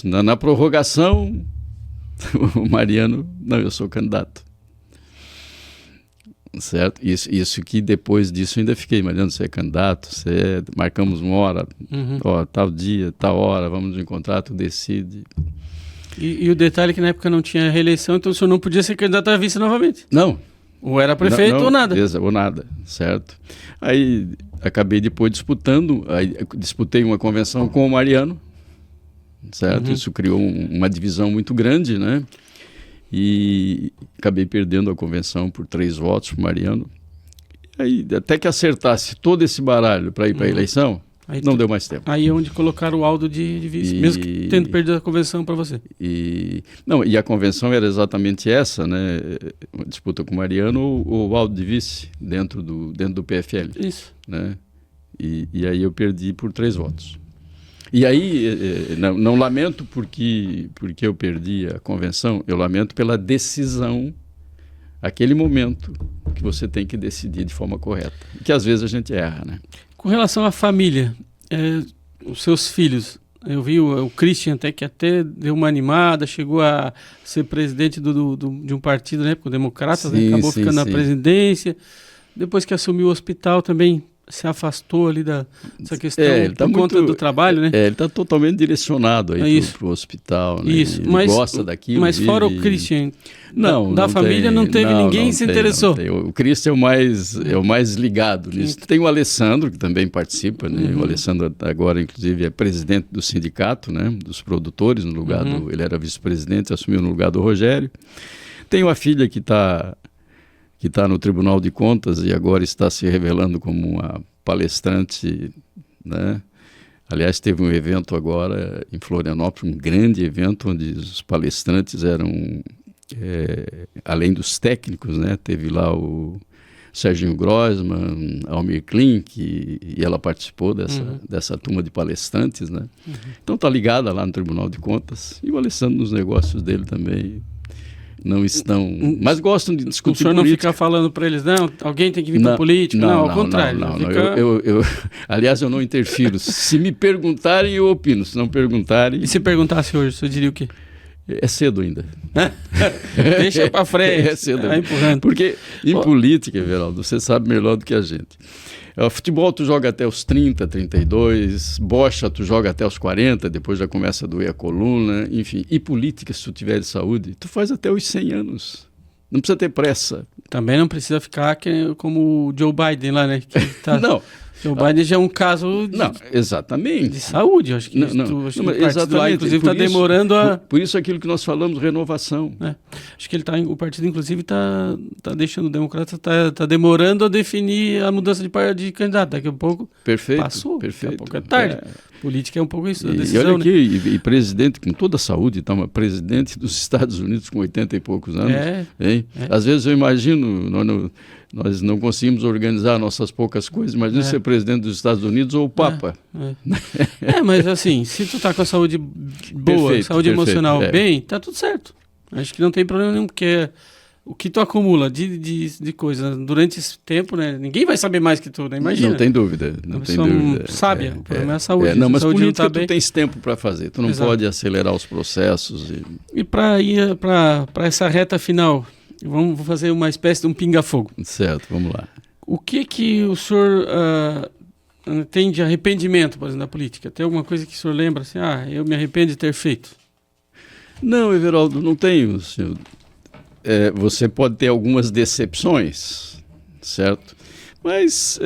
Na prorrogação, o Mariano, eu sou candidato. Certo? Isso que depois disso ainda fiquei, Mariano, você é candidato, marcamos uma hora, tal dia, tal hora, vamos nos encontrar, tu decide.
E o detalhe é que na época não tinha reeleição, então o senhor não podia ser candidato a vice novamente.
Não.
Ou era prefeito ou nada.
Ou nada, certo. Aí acabei depois disputei uma convenção com o Mariano, certo? Isso criou uma divisão muito grande, né? E acabei perdendo a convenção por 3 votos para o Mariano. Aí, até que acertasse todo esse baralho para ir para a eleição, não deu mais tempo.
Aí é onde colocaram o Aldo de vice, mesmo que tendo perdido a convenção para você.
E a convenção era exatamente essa, né? Uma disputa com o Mariano ou o Aldo de vice dentro do PFL.
Isso.
Né? E aí eu perdi por 3 votos. E aí, não lamento porque eu perdi a convenção, eu lamento pela decisão, aquele momento que você tem que decidir de forma correta. Que às vezes a gente erra, né?
Com relação à família, os seus filhos, eu vi o Christian até deu uma animada, chegou a ser presidente de um partido, né, o Democratas, né, acabou ficando na presidência. Depois que assumiu o hospital também, se afastou ali dessa questão
ele tá
por conta do trabalho, né?
Ele está totalmente direcionado aí para o hospital, né?
Isso,
Ele
mas
gosta daquilo.
Mas fora o Christian,
não,
da
não
família
tem,
não teve ninguém
não
que se
tem,
interessou.
não tem. O Christian é o mais ligado nisso. Tem o Alessandro, que também participa, né? O Alessandro agora, inclusive, é presidente do sindicato, né? Dos produtores, no lugar ele era vice-presidente, assumiu no lugar do Rogério. Tem uma filha que está no Tribunal de Contas e agora está se revelando como uma palestrante, né? Aliás, teve um evento agora em Florianópolis, um grande evento onde os palestrantes eram, além dos técnicos, né? Teve lá o Serginho Grossman, Almir Klink, e ela participou dessa turma de palestrantes, né? Então está ligada lá no Tribunal de Contas, e o Alessandro nos negócios dele também não estão, mas gostam de discutir política.
O senhor não fica falando para eles, não, alguém tem que vir para política? Não, ao contrário.
Não.
Fica...
Aliás, eu não interfiro. Se me perguntarem, eu opino. Se não perguntarem...
E se perguntasse hoje, o senhor diria o quê?
É cedo ainda.
Deixa para frente.
É cedo
ainda. Empurrando.
Porque em política, Everaldo, você sabe melhor do que a gente. Futebol tu joga até os 30, 32, bocha tu joga até os 40, depois já começa a doer a coluna, enfim. E política, se tu tiver de saúde, tu faz até os 100 anos. Não precisa ter pressa.
Também não precisa ficar como o Joe Biden lá, né? Que tá...
Não.
Joe Biden já é um caso
não, exatamente.
de saúde. Acho que
acho
que o partido lá, inclusive, está demorando a...
Por isso aquilo que nós falamos, renovação.
Acho que o partido, inclusive, está deixando o democrata, está demorando a definir a mudança de candidato. Daqui a pouco passou,
perfeito.
Daqui a pouco é tarde. Política é um pouco isso, a
E
decisão,
olha aqui,
né?
e presidente com toda a saúde, presidente dos Estados Unidos com 80 e poucos anos. Às vezes eu imagino... Nós não conseguimos organizar nossas poucas coisas. Imagina ser presidente dos Estados Unidos ou o Papa.
Mas assim, se tu tá com a saúde boa, saúde emocional bem, tá tudo certo. Acho que não tem problema nenhum, porque o que tu acumula de coisas durante esse tempo, né? Ninguém vai saber mais que tu, né? Imagina.
Não tem dúvida. Não tem dúvida.
Sábia, o problema é a saúde.
Mas
a
política
tá
tu tens tempo para fazer. Tu não pode acelerar os processos.
E para ir para essa reta final... Vou fazer uma espécie de um pinga-fogo.
Certo, vamos lá.
O que o senhor tem de arrependimento, por exemplo, na política? Tem alguma coisa que o senhor lembra assim, eu me arrependo de ter feito?
Não, Everaldo, não tenho. Senhor. Você pode ter algumas decepções, certo? Mas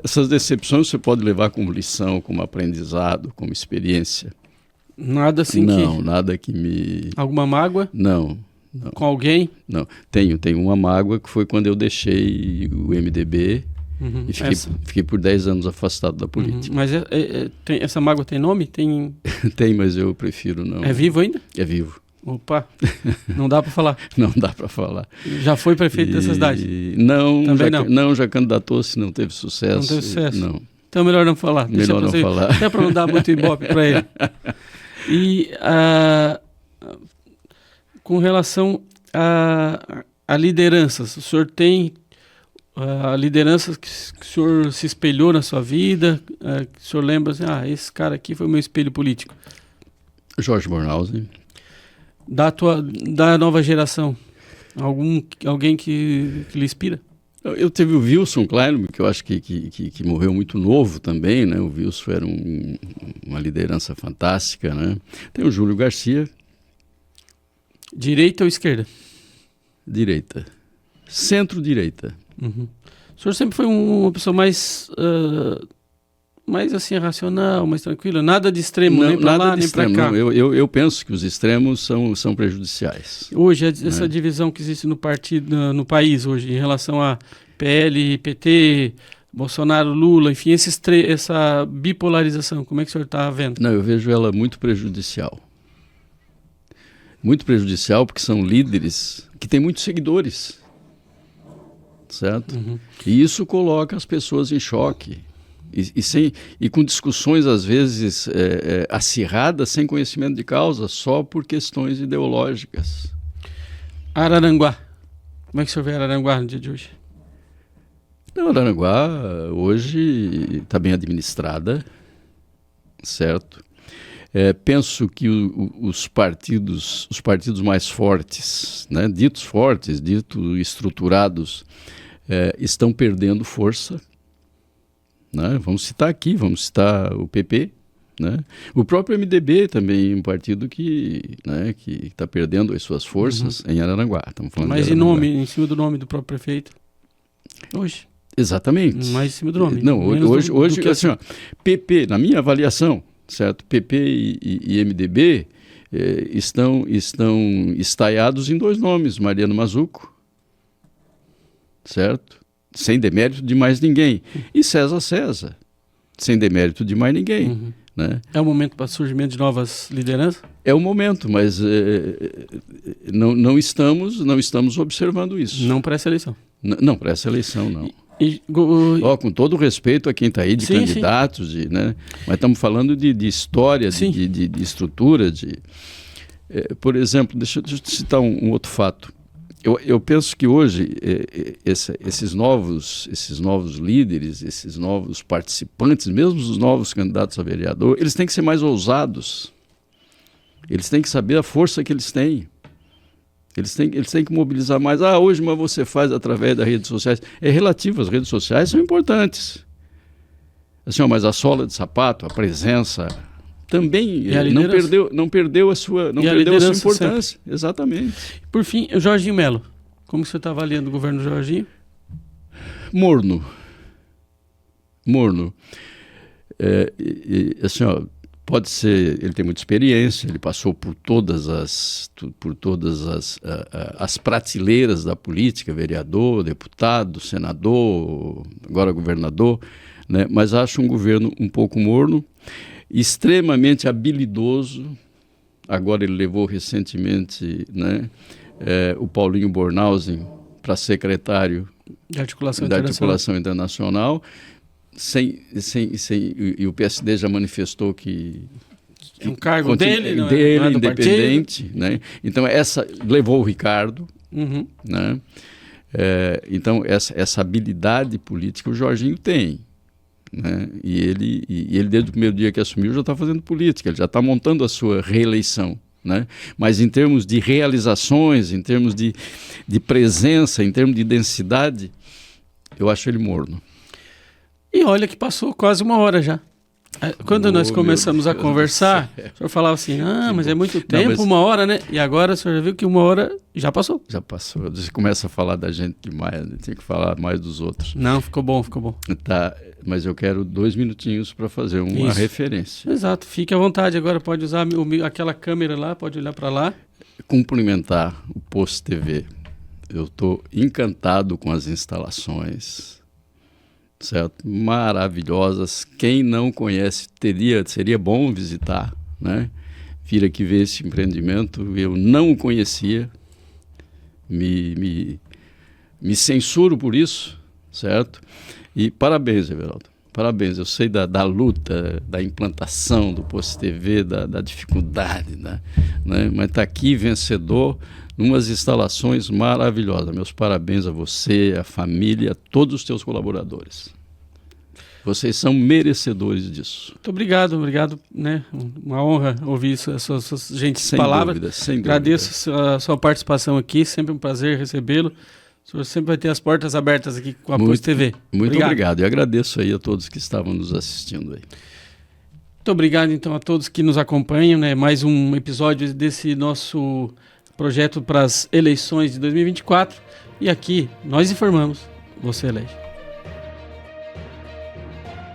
essas decepções você pode levar como lição, como aprendizado, como experiência.
Nada assim
Não, nada que me...
Alguma mágoa?
Não.
Com alguém?
Não, tenho uma mágoa que foi quando eu deixei o MDB e fiquei por 10 anos afastado da política.
Mas essa mágoa tem nome? Tem,
mas eu prefiro não.
É vivo ainda?
É vivo.
Opa, não dá para falar.
Não dá para falar.
Já foi prefeito dessa cidade?
Não, já candidatou-se, não teve sucesso.
Não teve sucesso?
Não.
Então melhor não falar.
Melhor não falar.
Até para não dar muito ibope para ele. E... com relação a lideranças, o senhor tem lideranças que o senhor se espelhou na sua vida, que o senhor lembra assim, esse cara aqui foi meu espelho político?
Jorge Bornhausen.
Da nova geração, alguém que lhe inspira?
Eu teve o Wilson Klein, que eu acho que morreu muito novo também, né? O Wilson era uma liderança fantástica, né? Tem o Júlio Garcia.
Direita ou esquerda?
Direita. Centro-direita.
O senhor sempre foi uma pessoa mais assim, racional, mais tranquila? Nada de extremo, nem para lá, nem para cá?
Não. Eu penso que os extremos são prejudiciais.
Hoje, essa divisão que existe no no país hoje, em relação a PL, PT, Bolsonaro, Lula, enfim, essa bipolarização, como é que o senhor está vendo?
Não, eu vejo ela muito prejudicial. Muito prejudicial porque são líderes que têm muitos seguidores, certo? E isso coloca as pessoas em choque e com discussões às vezes acirradas, sem conhecimento de causa, só por questões ideológicas.
Araranguá, como é que o senhor vê Araranguá no dia de hoje?
Não, Araranguá hoje está bem administrada, certo? Penso que os partidos mais fortes, né, ditos estruturados, estão perdendo força, né? Vamos citar aqui, vamos citar o PP, né? O próprio MDB também, um partido que, né, que está perdendo as suas forças em Araranguá. Estamos falando
Mas
de
em
Araranguá.
nome, em cima do nome do próprio prefeito, hoje.
Exatamente.
Mais em cima do nome.
Não, hoje
que
assim, ó, PP, na minha avaliação, certo? PP e MDB estão estaiados em 2 nomes, Mariano Mazzuco, certo? Sem demérito de mais ninguém. E César César, sem demérito de mais ninguém. Né?
É o momento para surgimento de novas lideranças?
É o momento, mas não estamos observando isso.
Não para essa eleição.
Não, para essa eleição, não. Com todo o respeito a quem está aí, de
sim,
candidatos, né? Mas estamos falando de história, de estrutura. Por exemplo, deixa eu citar um outro fato. Eu penso que hoje esses novos líderes, esses novos participantes, mesmo os novos candidatos a vereador, eles têm que ser mais ousados. Eles têm que saber a força que eles têm. Eles têm que mobilizar mais. Hoje, mas você faz através das redes sociais. É relativo, as redes sociais são importantes. Assim, mas a sola de sapato, a presença, também não perdeu a sua importância. Sempre. Exatamente.
Por fim, o Jorginho Melo. Como você está avaliando o governo do Jorginho?
Morno. Assim, pode ser, ele tem muita experiência, ele passou por todas as prateleiras da política, vereador, deputado, senador, agora governador, né? Mas acho um governo um pouco morno, extremamente habilidoso. Agora ele levou recentemente, né, o Paulinho Bornhausen para secretário
de Articulação
Internacional. E o PSD já manifestou que
é um cargo dele
independente, né? Então levou o Ricardo, né? Então essa habilidade política o Jorginho tem, né? E ele desde o primeiro dia que assumiu já está fazendo política, ele já está montando a sua reeleição, né? Mas em termos de realizações, em termos de presença, em termos de densidade, eu acho ele morno.
E olha que passou quase 1 hora já. Quando nós começamos a conversar, o senhor falava assim, mas é muito tempo, 1 hora, né? E agora o senhor já viu que 1 hora já passou.
Já passou. Você começa a falar da gente demais, né? Tem que falar mais dos outros.
Não, ficou bom.
Tá, mas eu quero 2 minutinhos para fazer uma referência.
Exato, fique à vontade agora, pode usar aquela câmera lá, pode olhar para lá.
Cumprimentar o Post TV. Eu estou encantado com as instalações, certo? Maravilhosas. Quem não conhece seria bom visitar, né? Vir aqui ver esse empreendimento. Eu não o conhecia. Me censuro por isso, certo? E parabéns, Everaldo. Parabéns. Eu sei da luta, da implantação do Post TV, da dificuldade, né? Mas está aqui vencedor, umas instalações maravilhosas. Meus parabéns a você, a família, a todos os teus colaboradores. Vocês são merecedores disso.
Muito obrigado, né? Uma honra ouvir suas gentis palavras.
Sem dúvida.
Agradeço a sua participação aqui, sempre um prazer recebê-lo. O senhor sempre vai ter as portas abertas aqui com a Post TV.
Muito obrigado. E agradeço aí a todos que estavam nos assistindo aí.
Muito obrigado, então, a todos que nos acompanham, né? Mais um episódio desse nosso projeto para as eleições de 2024. E aqui nós informamos, você elege.